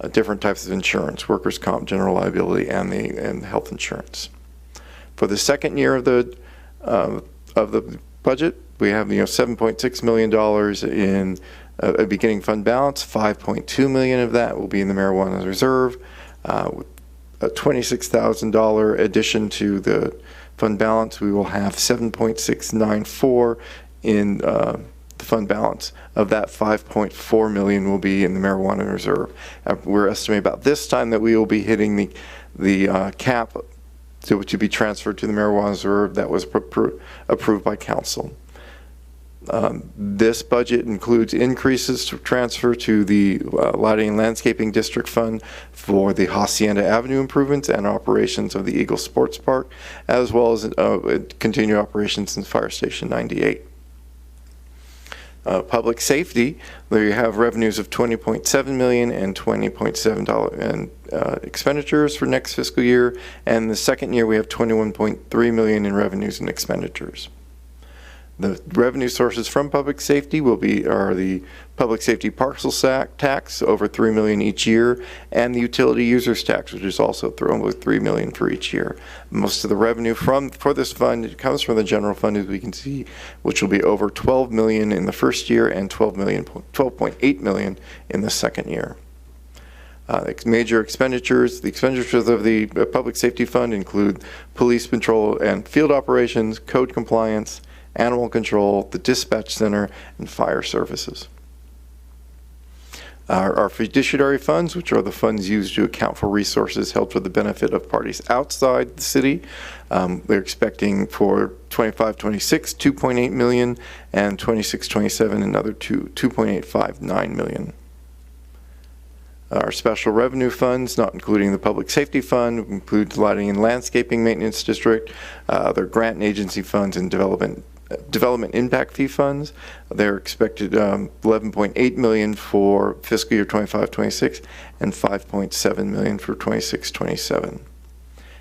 different types of insurance, workers' comp, general liability, and health insurance. For the second year of the budget, we have $7.6 million in a beginning fund balance. $5.2 million of that will be in the marijuana reserve, with a $26,000 addition to the fund balance. We will have $7.694 in the fund balance. Of that, $5.4 million will be in the marijuana reserve. We're estimating about this time that we will be hitting the cap to be transferred to the marijuana reserve that was approved by council. This budget includes increases to transfer to the Lighting and Landscaping District Fund for the Hacienda Avenue improvements and operations of the Eagle Sports Park, as well as continued operations in Fire Station 98. Public safety, where you have revenues of $20.7 million and $20.7 in expenditures for next fiscal year, and the second year we have $21.3 million in revenues and expenditures. The revenue sources from public safety are the public safety parcel tax, over $3 million each year, and the utility users tax, which is also thrown with $3 million for each year. Most of the revenue for this fund comes from the general fund, as we can see, which will be over $12 million in the first year and $12.8 million in the second year. Major expenditures. The expenditures of the public safety fund include police patrol and field operations, code compliance, animal control, the dispatch center, and fire services. Our fiduciary funds, which are the funds used to account for resources held for the benefit of parties outside the city, we're expecting for 25-26, $2.8 million, and 26-27, another $2.859 million. Our special revenue funds, not including the public safety fund, includes lighting and landscaping maintenance district, other grant and agency funds, and development development impact fee funds. They're expected $11.8 million for fiscal year 25-26 and $5.7 million for 26-27.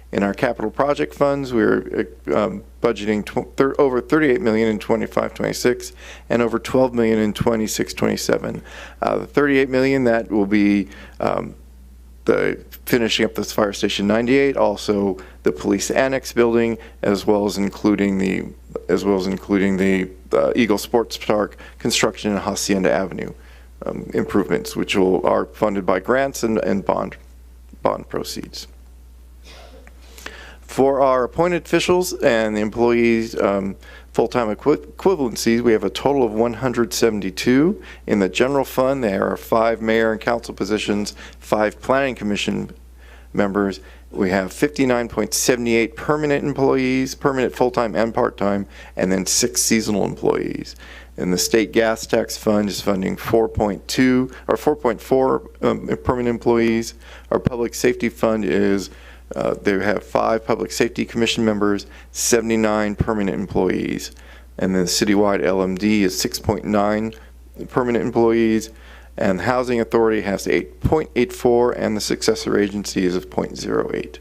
In our capital project funds, we're budgeting over $38 million in 25-26 and over $12 million in 26-27. The $38 million, that will be the finishing up this Fire Station 98, also the police annex building, as well as including the Eagle Sports Park construction and Hacienda Avenue improvements, which are funded by grants and bond proceeds. For our appointed officials and the employees' full-time equivalencies, we have a total of 172. In the general fund, there are 5 mayor and council positions, 5 planning commission members. We have 59.78 permanent employees, permanent full-time and part-time, and then 6 seasonal employees. And the state gas tax fund is funding 4.2 or 4.4 permanent employees. Our public safety fund is they have 5 public safety commission members, 79 permanent employees. And then the citywide LMD is 6.9 permanent employees. And the Housing Authority has 8.84, and the successor agency is of 0.08.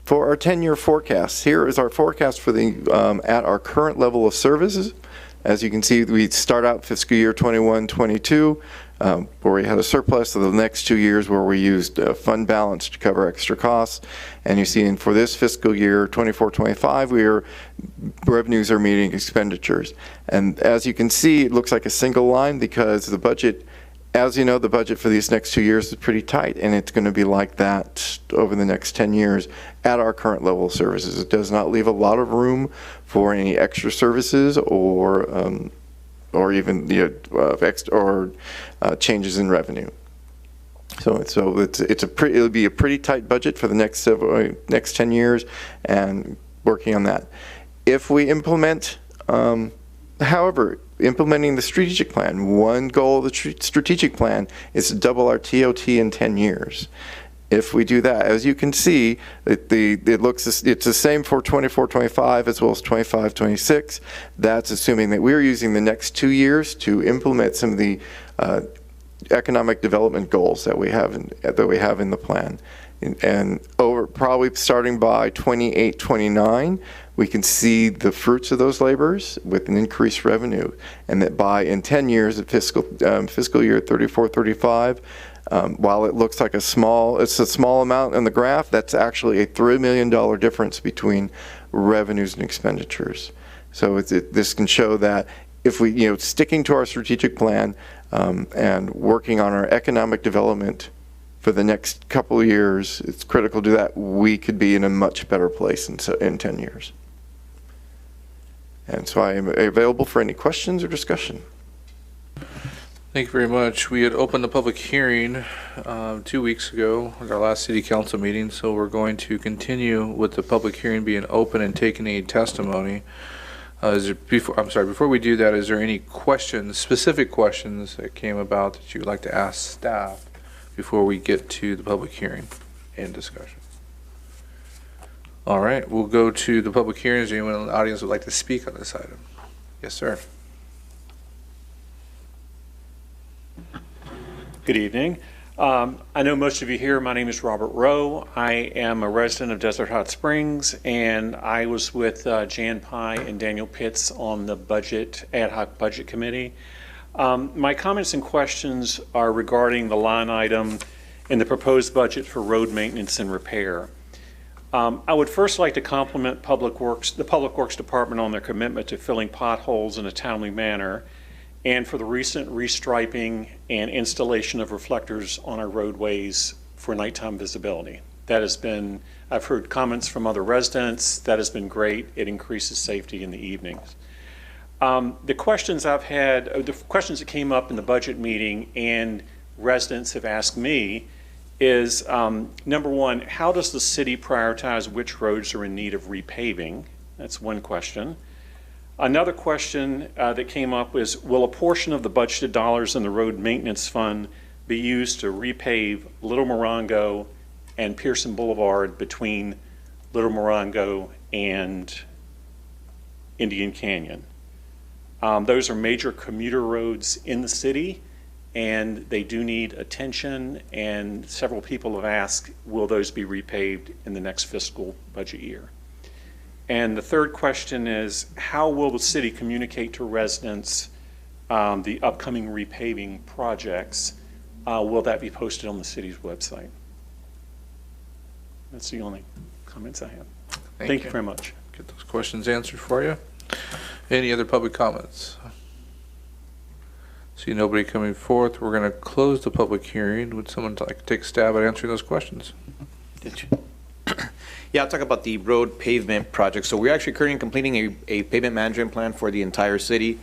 For our 10-year forecast, here is our forecast for the at our current level of services. As you can see, we start out fiscal year 21-22, where we had a surplus of the next 2 years where we used fund balance to cover extra costs. And you see, for this fiscal year 24-25, revenues are meeting expenditures. And as you can see, it looks like a single line because the budget, as you know, the budget for these next 2 years is pretty tight, and it's going to be like that over the next 10 years at our current level of services. It does not leave a lot of room for any extra services or even changes in revenue. So it'll be a pretty tight budget for the next 10 years, and working on that. If we implement, however, implementing the strategic plan, one goal of the strategic plan is to double our TOT in 10 years. If we do that, as you can see, it's the same for 24-25 as well as 25-26. That's assuming that we're using the next 2 years to implement some of the economic development goals that we have in the plan. And probably starting by 28-29, we can see the fruits of those labors with an increased revenue, and that in 10 years of fiscal year 34-35. While it looks like it's a small amount in the graph, that's actually a $3 million difference between revenues and expenditures. So this can show that if we, sticking to our strategic plan and working on our economic development for the next couple of years, it's critical to that. We could be in a much better place in 10 years. And so I am available for any questions or discussion. Thank you very much. We had opened the public hearing 2 weeks ago at our last city council meeting, so we're going to continue with the public hearing being open and taking any testimony. Before we do that, is there any questions, specific questions that came about that you would like to ask staff before we get to the public hearing and discussion? All right, we'll go to the public hearing. Is there anyone in the audience who would like to speak on this item? Yes, sir. Good evening. I know most of you here. My name is Robert Rowe. I am a resident of Desert Hot Springs, and I was with Jan Pye and Daniel Pitts on the ad hoc budget committee. My comments and questions are regarding the line item in the proposed budget for road maintenance and repair. I would first like to compliment the Public Works Department on their commitment to filling potholes in a timely manner, and for the recent restriping and installation of reflectors on our roadways for nighttime visibility. I've heard comments from other residents, that has been great. It increases safety in the evenings. The questions that came up in the budget meeting and residents have asked me is, number one, how does the city prioritize which roads are in need of repaving? That's one question. Another question that came up is, will a portion of the budgeted dollars in the road maintenance fund be used to repave Little Morongo and Pearson Boulevard between Little Morongo and Indian Canyon. Those are major commuter roads in the city, and they do need attention, and several people have asked, will those be repaved in the next fiscal budget year? And the third question is, how will the city communicate to residents the upcoming repaving projects? Will that be posted on the city's website? That's the only comments I have. Thank you very much. Get those questions answered for you. Any other public comments? See nobody coming forth. We're going to close the public hearing. Would someone like to take a stab at answering those questions? Yeah, I'll talk about the road pavement project. So we're actually currently completing a pavement management plan for the entire city,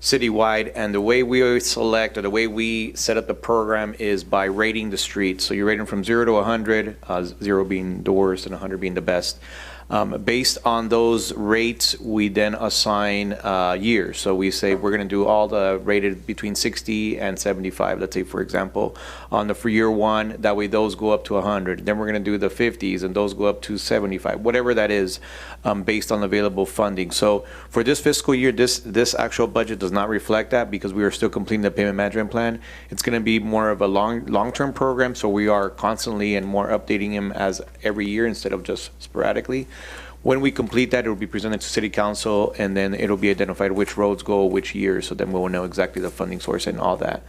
citywide, and the way we select, or the way we set up the program, is by rating the streets. So you rate them from 0 to 100, 0 being the worst and 100 being the best. Based on those rates, we then assign years. So we say we're going to do all the rated between 60 and 75, let's say, for example, for year one. That way those go up to 100. Then we're going to do the 50s, and those go up to 75, whatever that is, based on available funding. So for this fiscal year, this actual budget does not reflect that, because we are still completing the payment management plan. It's going to be more of a long-term program, so we are constantly and more updating them as every year instead of just sporadically. When we complete that, it will be presented to City Council, and then it'll be identified which roads go which year, so then we'll know exactly the funding source and all that.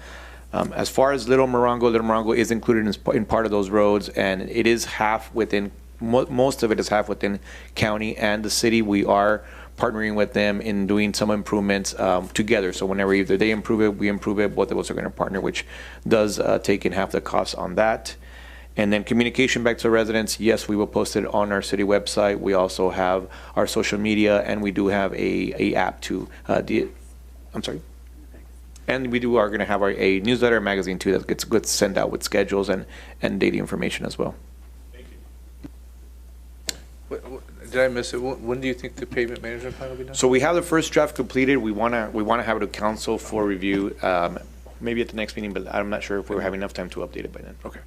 As far as Little Morongo is included in part of those roads, and it is half within, most of it is half within county and the city. We are partnering with them in doing some improvements together. So whenever either they improve it, we improve it, both of us are going to partner, which does take in half the cost on that. And then communication back to the residents, yes, we will post it on our city website. We also have our social media, and we do have a app too. I'm sorry. And we are going to have a newsletter magazine too that gets sent out with schedules and daily information as well. Thank you. Did I miss it? When do you think the pavement management plan will be done? So we have the first draft completed. We want to have it to council for review, maybe at the next meeting, but I'm not sure if we're having enough time to update it by then. Okay.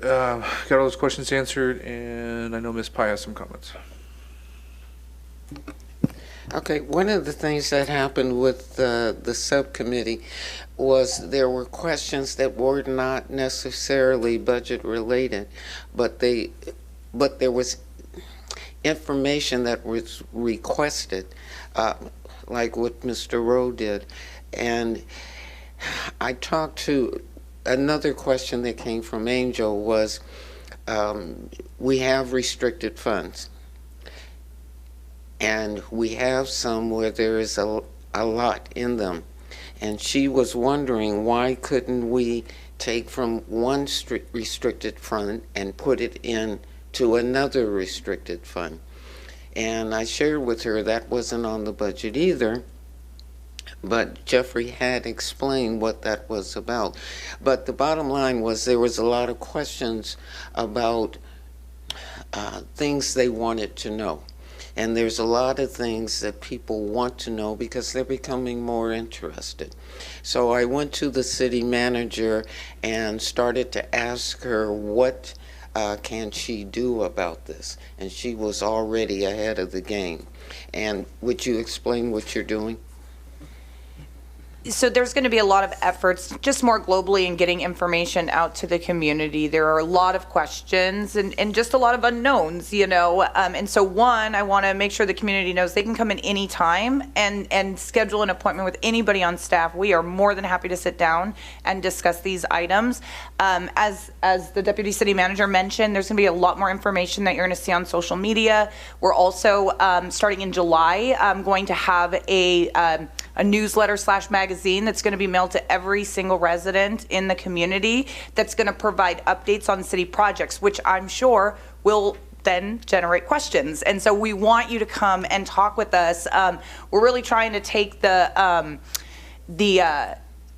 Got all those questions answered, and I know Ms. Pai has some comments. Okay, one of the things that happened with the subcommittee was there were questions that were not necessarily budget related, but there was information that was requested, like what Mr. Rowe did. And I talked to another question that came from Angel was, we have restricted funds. And we have some where there is a lot in them. And she was wondering, why couldn't we take from one restricted fund and put it into another restricted fund? And I shared with her that wasn't on the budget either. But Jeffrey had explained what that was about. But the bottom line was there was a lot of questions about things they wanted to know. And there's a lot of things that people want to know because they're becoming more interested. So I went to the city manager and started to ask her what can she do about this. And she was already ahead of the game. And would you explain what you're doing? So there's going to be a lot of efforts, just more globally, in getting information out to the community. There are a lot of questions and just a lot of unknowns, you know. And so one, I want to make sure the community knows they can come in any time and schedule an appointment with anybody on staff. We are more than happy to sit down and discuss these items. As the deputy city manager mentioned, there's going to be a lot more information that you're going to see on social media. We're also, starting in July, going to have a newsletter / magazine that's going to be mailed to every single resident in the community that's going to provide updates on city projects, which I'm sure will then generate questions. And so we want you to come and talk with us. We're really trying to take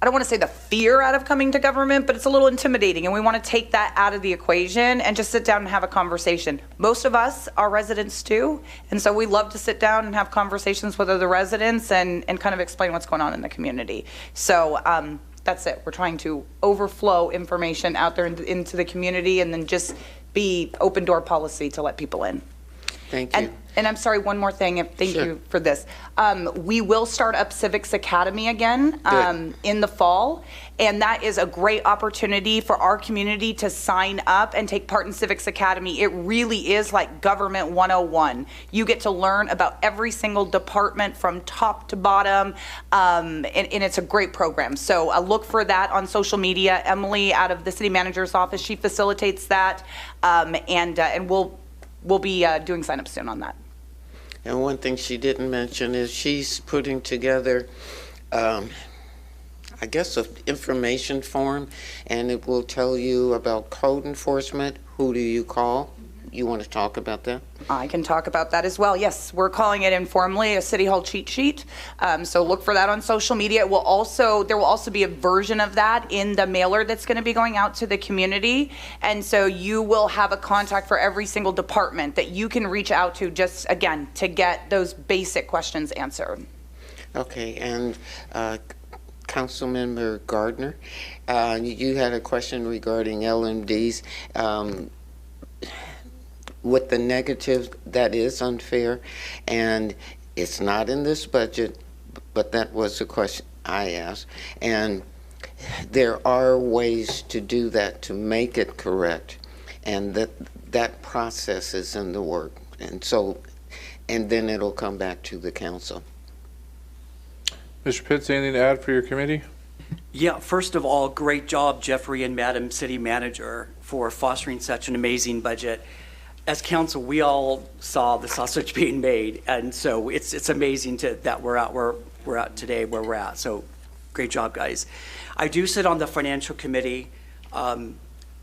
I don't want to say the fear out of coming to government, but it's a little intimidating, and we want to take that out of the equation and just sit down and have a conversation. Most of us are residents too, and so we love to sit down and have conversations with other residents and kind of explain what's going on in the community. So that's it. We're trying to overflow information out there into the community and then just be open door policy to let people in. Thank you. And I'm sorry, one more thing, thank Sure. you for this. We will start up Civics Academy again Good. in the fall, and that is a great opportunity for our community to sign up and take part in Civics Academy. It really is like Government 101. You get to learn about every single department from top to bottom, and it's a great program. So look for that on social media. Emily out of the city manager's office, she facilitates that, and we'll be doing signups soon on that. And one thing she didn't mention is she's putting together, I guess, an information form, and it will tell you about code enforcement. Who do you call? You want to talk about that? I can talk about that as well. Yes, we're calling it informally a City Hall cheat sheet. So look for that on social media. There will also be a version of that in the mailer that's going to be going out to the community. And so you will have a contact for every single department that you can reach out to, just again, to get those basic questions answered. Okay, and Councilmember Gardner, you had a question regarding LMDs. With the negative, that is unfair, and it's not in this budget, but that was a question I asked. And there are ways to do that to make it correct, and that process is in the work. And then it'll come back to the council. Mr. Pitts, anything to add for your committee? Yeah, first of all, great job, Jeffrey and Madam City Manager, for fostering such an amazing budget. As council, we all saw the sausage being made, and so it's amazing that we're out today where we're at. So, great job, guys. I do sit on the financial committee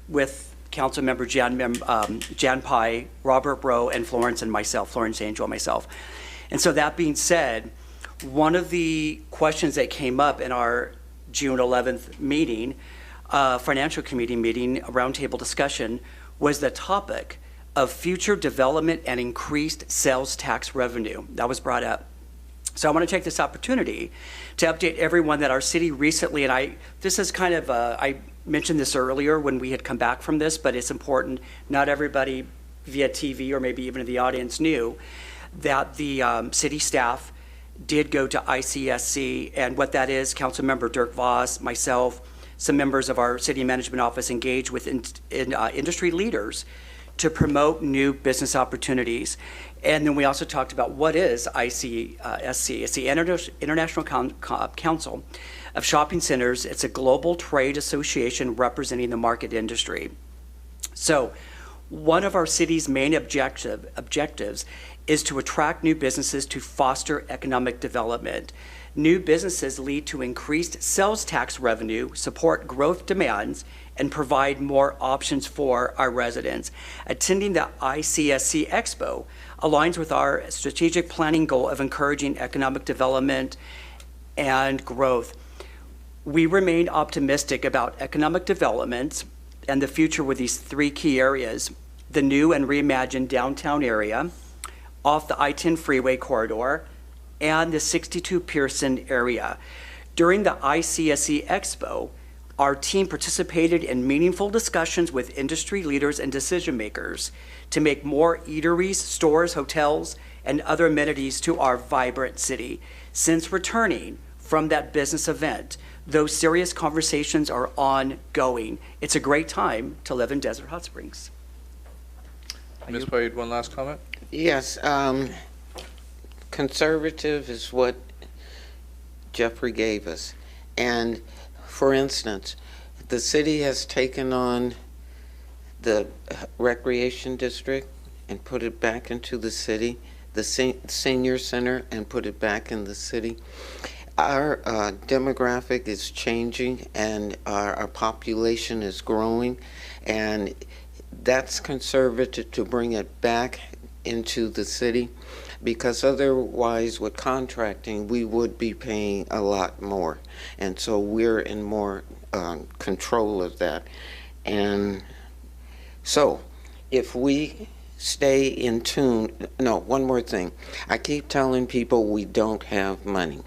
with Councilmember Jan Pye, Robert Rowe, and Florence Angel, and myself. And so that being said, one of the questions that came up in our June 11th meeting, financial committee meeting, a roundtable discussion, was the topic of future development and increased sales tax revenue. That was brought up. So I want to take this opportunity to update everyone that our city recently, and this is kind of, I mentioned this earlier when we had come back from this, but it's important. Not everybody via TV or maybe even in the audience knew that the city staff did go to ICSC, and what that is, Councilmember Dirk Voss, myself, some members of our city management office engaged with industry leaders to promote new business opportunities. And then we also talked about what is ICSC. It's the International Council of Shopping Centers. It's a global trade association representing the market industry. So one of our city's main objectives is to attract new businesses to foster economic development. New businesses lead to increased sales tax revenue, support growth demands, and provide more options for our residents. Attending the ICSC Expo aligns with our strategic planning goal of encouraging economic development and growth. We remain optimistic about economic development and the future with these three key areas: the new and reimagined downtown area, off the I-10 freeway corridor, and the 62 Pearson area. During the ICSC Expo, our team participated in meaningful discussions with industry leaders and decision makers to make more eateries, stores, hotels, and other amenities to our vibrant city. Since returning from that business event, those serious conversations are ongoing. It's a great time to live in Desert Hot Springs. Ms. Pye, one last comment? Yes, conservative is what Jeffrey gave us. And for instance, the city has taken on the recreation district and put it back into the city, the senior center and put it back in the city. Our demographic is changing, and our population is growing, and that's conservative to bring it back into the city, because otherwise with contracting we would be paying a lot more, and so we're in more control of that. And so if we stay in tune, one more thing, I keep telling people we don't have money.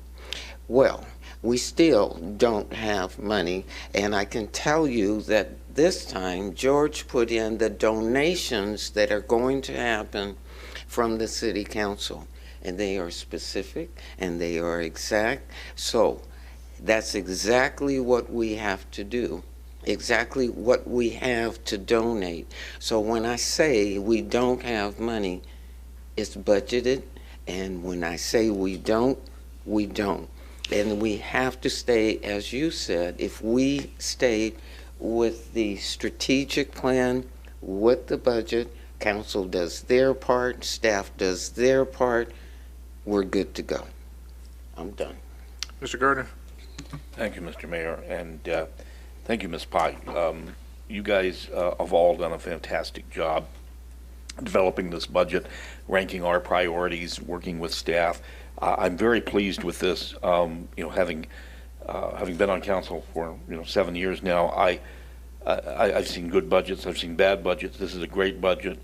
Well, we still don't have money, and I can tell you that this time George put in the donations that are going to happen from the city council, and they are specific and they are exact. So that's exactly what we have to do, exactly what we have to donate. So when I say we don't have money, it's budgeted, and when I say we don't, we don't. And we have to stay, as you said, if we stay with the strategic plan, with the budget, council does their part, staff does their part, we're good to go. I'm done. Mr. Gardner. Thank you, Mr. Mayor, and thank you, Ms. Pye. You guys have all done a fantastic job developing this budget, ranking our priorities, working with staff. I'm very pleased with this. Having been on council for 7 years now, I've seen good budgets, I've seen bad budgets. This is a great budget.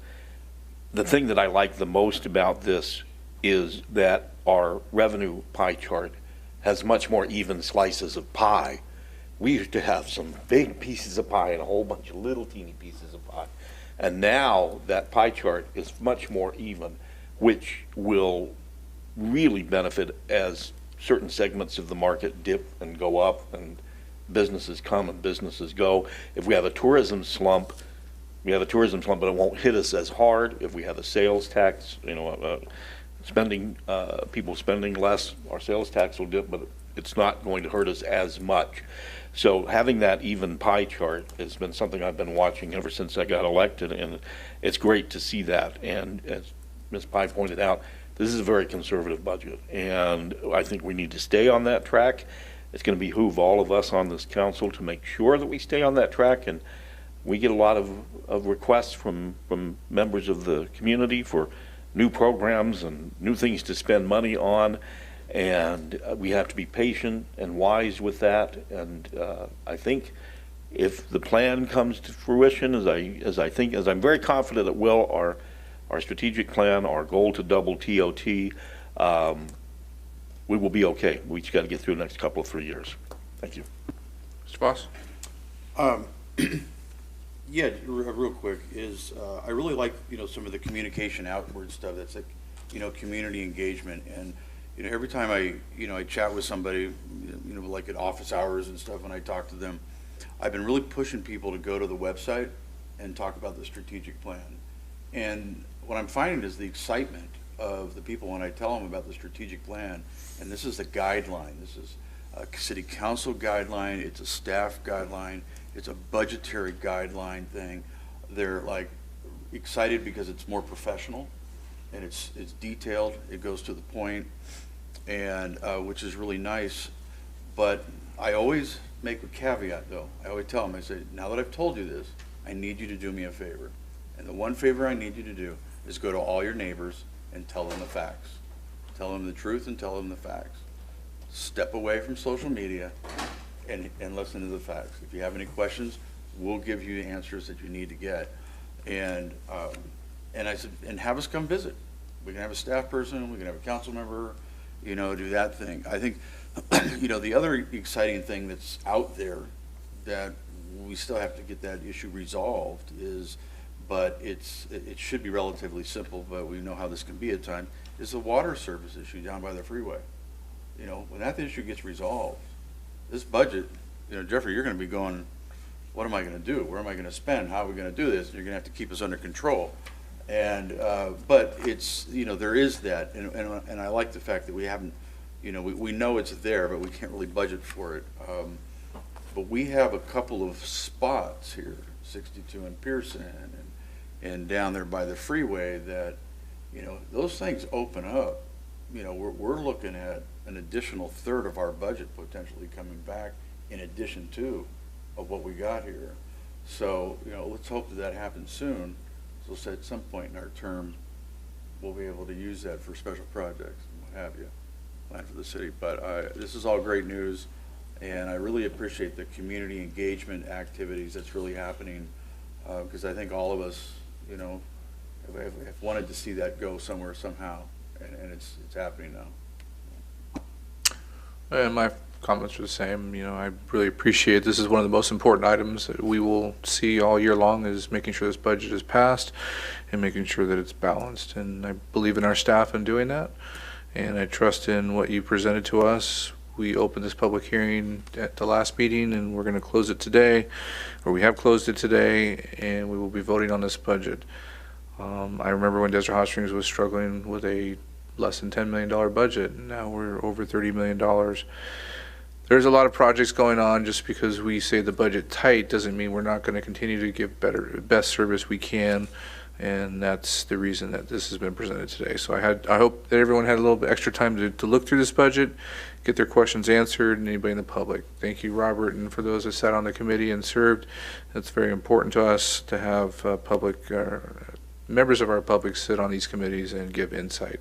The thing that I like the most about this is that our revenue pie chart has much more even slices of pie. We used to have some big pieces of pie and a whole bunch of little teeny pieces of pie. And now that pie chart is much more even, which will really benefit as certain segments of the market dip and go up and businesses come and businesses go. If we have a tourism slump, we have a tourism slump, but it won't hit us as hard. If we have a sales tax, people spending less, our sales tax will dip, but it's not going to hurt us as much. So having that even pie chart has been something I've been watching ever since I got elected, and it's great to see that. And as Ms. Pye pointed out, this is a very conservative budget, and I think we need to stay on that track. It's going to behoove all of us on this council to make sure that we stay on that track, and we get a lot of requests from members of the community for new programs and new things to spend money on, and we have to be patient and wise with that. And I think if the plan comes to fruition, as I'm very confident it will, our strategic plan, our goal to double TOT, we will be okay. We just got to get through the next couple of 3 years. Thank you. Mr. Voss? Yeah, real quick is I really like some of the communication outward stuff. That's like community engagement, and every time I chat with somebody like at office hours and stuff when I talk to them, I've been really pushing people to go to the website and talk about the strategic plan. And what I'm finding is the excitement of the people when I tell them about the strategic plan, and this is a guideline. This is a city council guideline. It's a staff guideline. It's a budgetary guideline thing. They're like excited because it's more professional and it's detailed. It goes to the point, and which is really nice. But I always make a caveat though. I always tell them, I say, now that I've told you this, I need you to do me a favor. And the one favor I need you to do is go to all your neighbors and tell them the facts. Tell them the truth and tell them the facts. Step away from social media and listen to the facts. If you have any questions, we'll give you the answers that you need to get. And I said, and have us come visit. We can have a staff person, we can have a council member, do that thing. I think, the other exciting thing that's out there that we still have to get that issue resolved is, but it should be relatively simple, but we know how this can be at times, is the water service issue down by the freeway. When that issue gets resolved, this budget, Jeffrey, you're going to be going, what am I going to do? Where am I going to spend? How are we going to do this? You're going to have to keep us under control. And, but it's, there is that. And I like the fact that we haven't, we know it's there, but we can't really budget for it. But we have a couple of spots here, 62 in Pearson and down there by the freeway that, those things open up. We're looking at an additional third of our budget potentially coming back in addition to of what we got here. So, let's hope that happens soon. So at some point in our term, we'll be able to use that for special projects and what have you, plan for the city. But this is all great news, and I really appreciate the community engagement activities that's really happening, because I think all of us, have wanted to see that go somewhere somehow, and it's happening now. And my comments are the same. You know, I really appreciate, this is one of the most important items that we will see all year long, is making sure this budget is passed and making sure that it's balanced. And I believe in our staff in doing that, and I trust in what you presented to us. We opened this public hearing at the last meeting, and we're going to close it today, or we have closed it today, and we will be voting on this budget. I remember when Desert Hot Springs was struggling with a less than $10 million budget, and now we're over $30 million. There's a lot of projects going on. Just because we say the budget tight doesn't mean we're not going to continue to give best service we can, and that's the reason that this has been presented today. So I hope that everyone had a little bit extra time to look through this budget, get their questions answered, and anybody in the public. Thank you, Robert, and for those that sat on the committee and served. It's very important to us to have members of our public sit on these committees and give insight.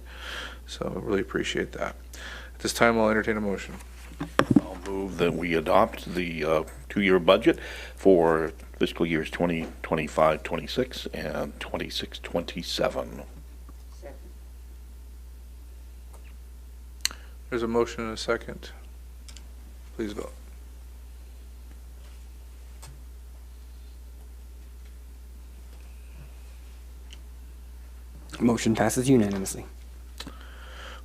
So I really appreciate that. At this time, I'll entertain a motion. I'll move that we adopt the two-year budget for fiscal years 2025-26 and 26-27. There's a motion and a second. Please vote. Motion passes unanimously.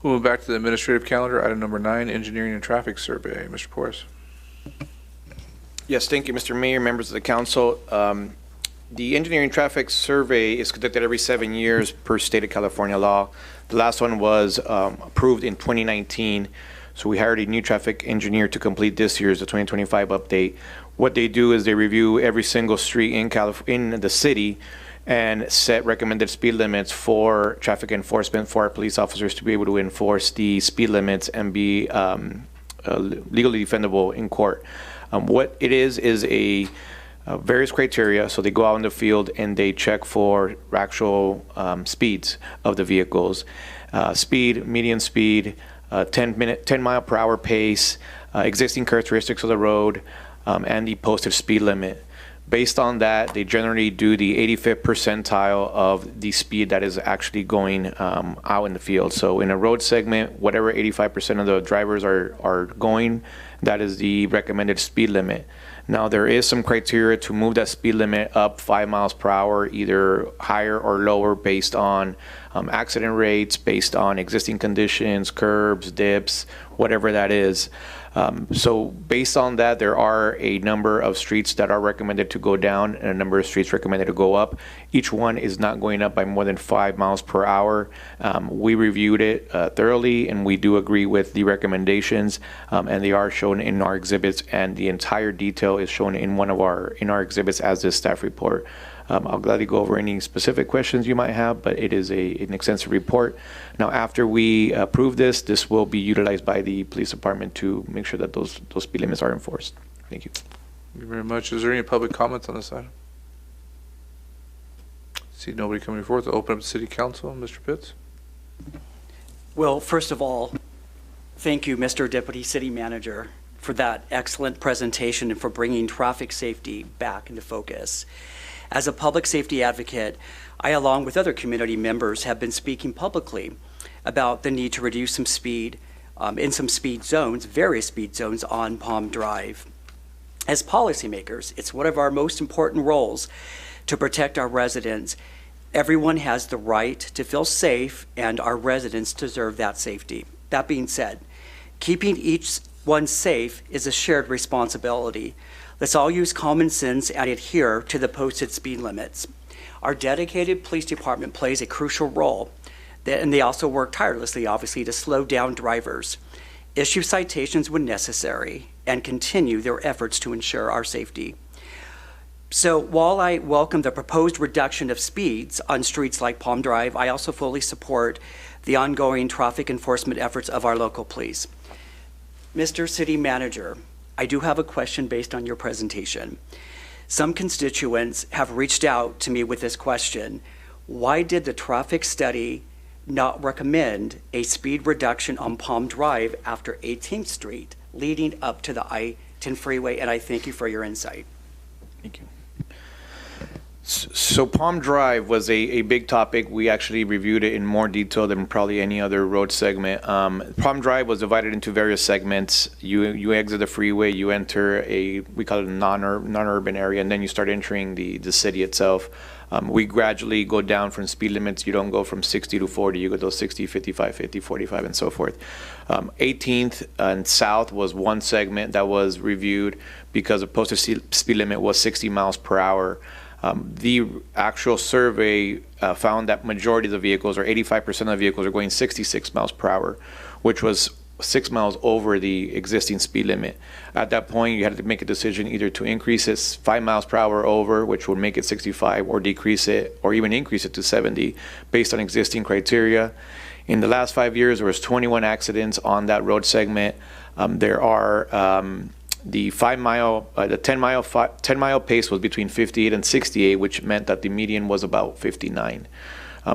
We'll move back to the administrative calendar. Item number 9, engineering and traffic survey. Mr. Porras. Yes, thank you, Mr. Mayor, members of the council. The engineering traffic survey is conducted every 7 years per state of California law. The last one was approved in 2019. So we hired a new traffic engineer to complete this year's, the 2025 update. What they do is they review every single street in the city and set recommended speed limits for traffic enforcement for our police officers to be able to enforce the speed limits and be legally defendable in court. What it is a various criteria. So they go out in the field and they check for actual speeds of the vehicles. Speed, median speed, 10 mile per hour pace, existing characteristics of the road, and the posted speed limit. Based on that, they generally do the 85th percentile of the speed that is actually going out in the field. So in a road segment, whatever 85% of the drivers are going, that is the recommended speed limit. Now, there is some criteria to move that speed limit up 5 miles per hour, either higher or lower, based on accident rates, based on existing conditions, curbs, dips, whatever that is. So based on that, there are a number of streets that are recommended to go down and a number of streets recommended to go up. Each one is not going up by more than 5 miles per hour. We reviewed it thoroughly, and we do agree with the recommendations, and they are shown in our exhibits, and the entire detail is shown in our exhibits as this staff report. I'll gladly go over any specific questions you might have, but it is an extensive report. Now, after we approve this will be utilized by the police department to make sure that those speed limits are enforced. Thank you. Thank you very much. Is there any public comments on this item? See nobody coming forward. To open up the city council. Mr. Pitts. Well, first of all, thank you, Mr. Deputy City Manager, for that excellent presentation and for bringing traffic safety back into focus. As a public safety advocate, I, along with other community members, have been speaking publicly about the need to reduce some speed in some speed zones, various speed zones on Palm Drive. As policymakers, it's one of our most important roles to protect our residents. Everyone has the right to feel safe, and our residents deserve that safety. That being said, keeping each one safe is a shared responsibility. Let's all use common sense and adhere to the posted speed limits. Our dedicated police department plays a crucial role, and they also work tirelessly, obviously, to slow down drivers, issue citations when necessary, and continue their efforts to ensure our safety. So while I welcome the proposed reduction of speeds on streets like Palm Drive, I also fully support the ongoing traffic enforcement efforts of our local police. Mr. City Manager, I do have a question based on your presentation. Some constituents have reached out to me with this question. Why did the traffic study not recommend a speed reduction on Palm Drive after 18th Street leading up to the I-10 freeway? And I thank you for your insight. Thank you. So Palm Drive was a big topic. We actually reviewed it in more detail than probably any other road segment. Palm Drive was divided into various segments. You exit the freeway, you enter we call it a non-urban area, and then you start entering the city itself. We gradually go down from speed limits. You don't go from 60 to 40. You go to 60, 55, 50, 45, and so forth. 18th and South was one segment that was reviewed because the posted speed limit was 60 miles per hour. The actual survey found that majority of the vehicles, or 85% of the vehicles, are going 66 miles per hour, which was 6 miles over the existing speed limit. At that point, you had to make a decision either to increase it 5 miles per hour over, which would make it 65, or decrease it, or even increase it to 70, based on existing criteria. In the last 5 years, there was 21 accidents on that road segment. There are the 10 mile pace was between 58 and 68, which meant that the median was about 59.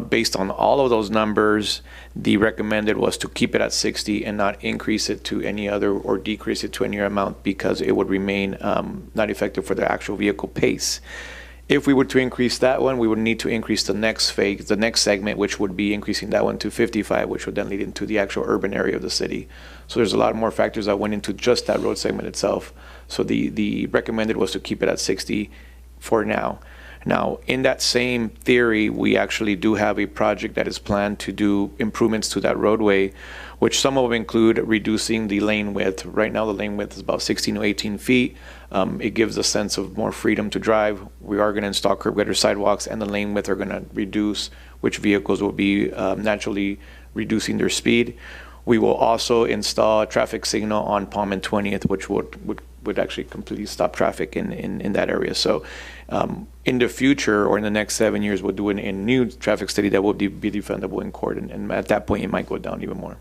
Based on all of those numbers, the recommended was to keep it at 60 and not increase it to any other or decrease it to any other amount, because it would remain not effective for the actual vehicle pace. If we were to increase that one, we would need to increase the next phase, the next segment, which would be increasing that one to 55, which would then lead into the actual urban area of the city. So there's a lot more factors that went into just that road segment itself. So the recommended was to keep it at 60 for now. Now, in that same theory, we actually do have a project that is planned to do improvements to that roadway, which some of them include reducing the lane width. Right now, the lane width is about 16 to 18 feet. It gives a sense of more freedom to drive. We are going to install curb gutter sidewalks, and the lane width are going to reduce, which vehicles will be naturally reducing their speed. We will also install a traffic signal on Palm and 20th, which would actually completely stop traffic in that area. So in the future, or in the next 7 years, we'll do a new traffic study that will be defendable in court, and at that point, it might go down even more.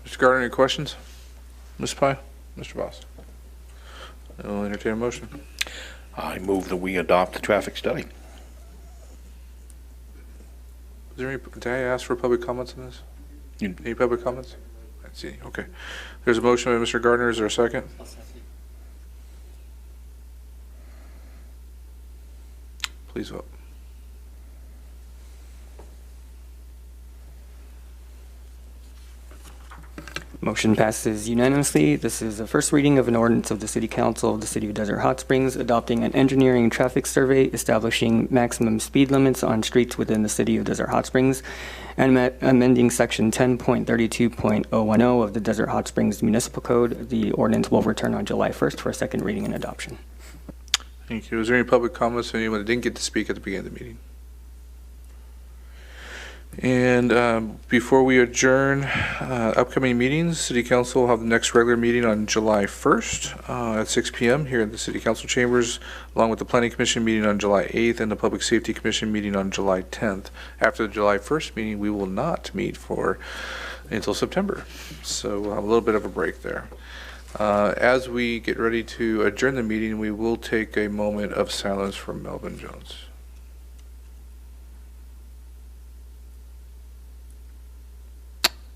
Mr. Gardner, any questions? Ms. Pye? Mr. Boss? I'll entertain a motion. I move that we adopt the traffic study. Is there any, did I ask for public comments on this? Any public comments? I see. Okay. There's a motion by Mr. Gardner. Is there a second? Please vote. Motion passes unanimously. This is the first reading of an ordinance of the City Council of the City of Desert Hot Springs adopting an engineering traffic survey establishing maximum speed limits on streets within the City of Desert Hot Springs and amending Section 10.32.010 of the Desert Hot Springs Municipal Code. The ordinance will return on July 1st for a second reading and adoption. Thank you. Is there any public comments from anyone that didn't get to speak at the beginning of the meeting? And before we adjourn, upcoming meetings, City Council will have the next regular meeting on July 1st at 6 p.m. here in the City Council chambers, along with the Planning Commission meeting on July 8th and the Public Safety Commission meeting on July 10th. After the July 1st meeting, we will not meet until September. So we'll have a little bit of a break there. As we get ready to adjourn the meeting, we will take a moment of silence for Melvin Jones.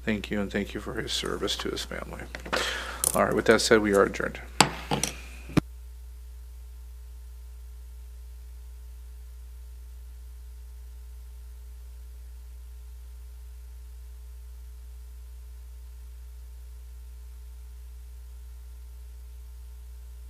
Thank you, and thank you for his service to his family. All right, with that said, we are adjourned.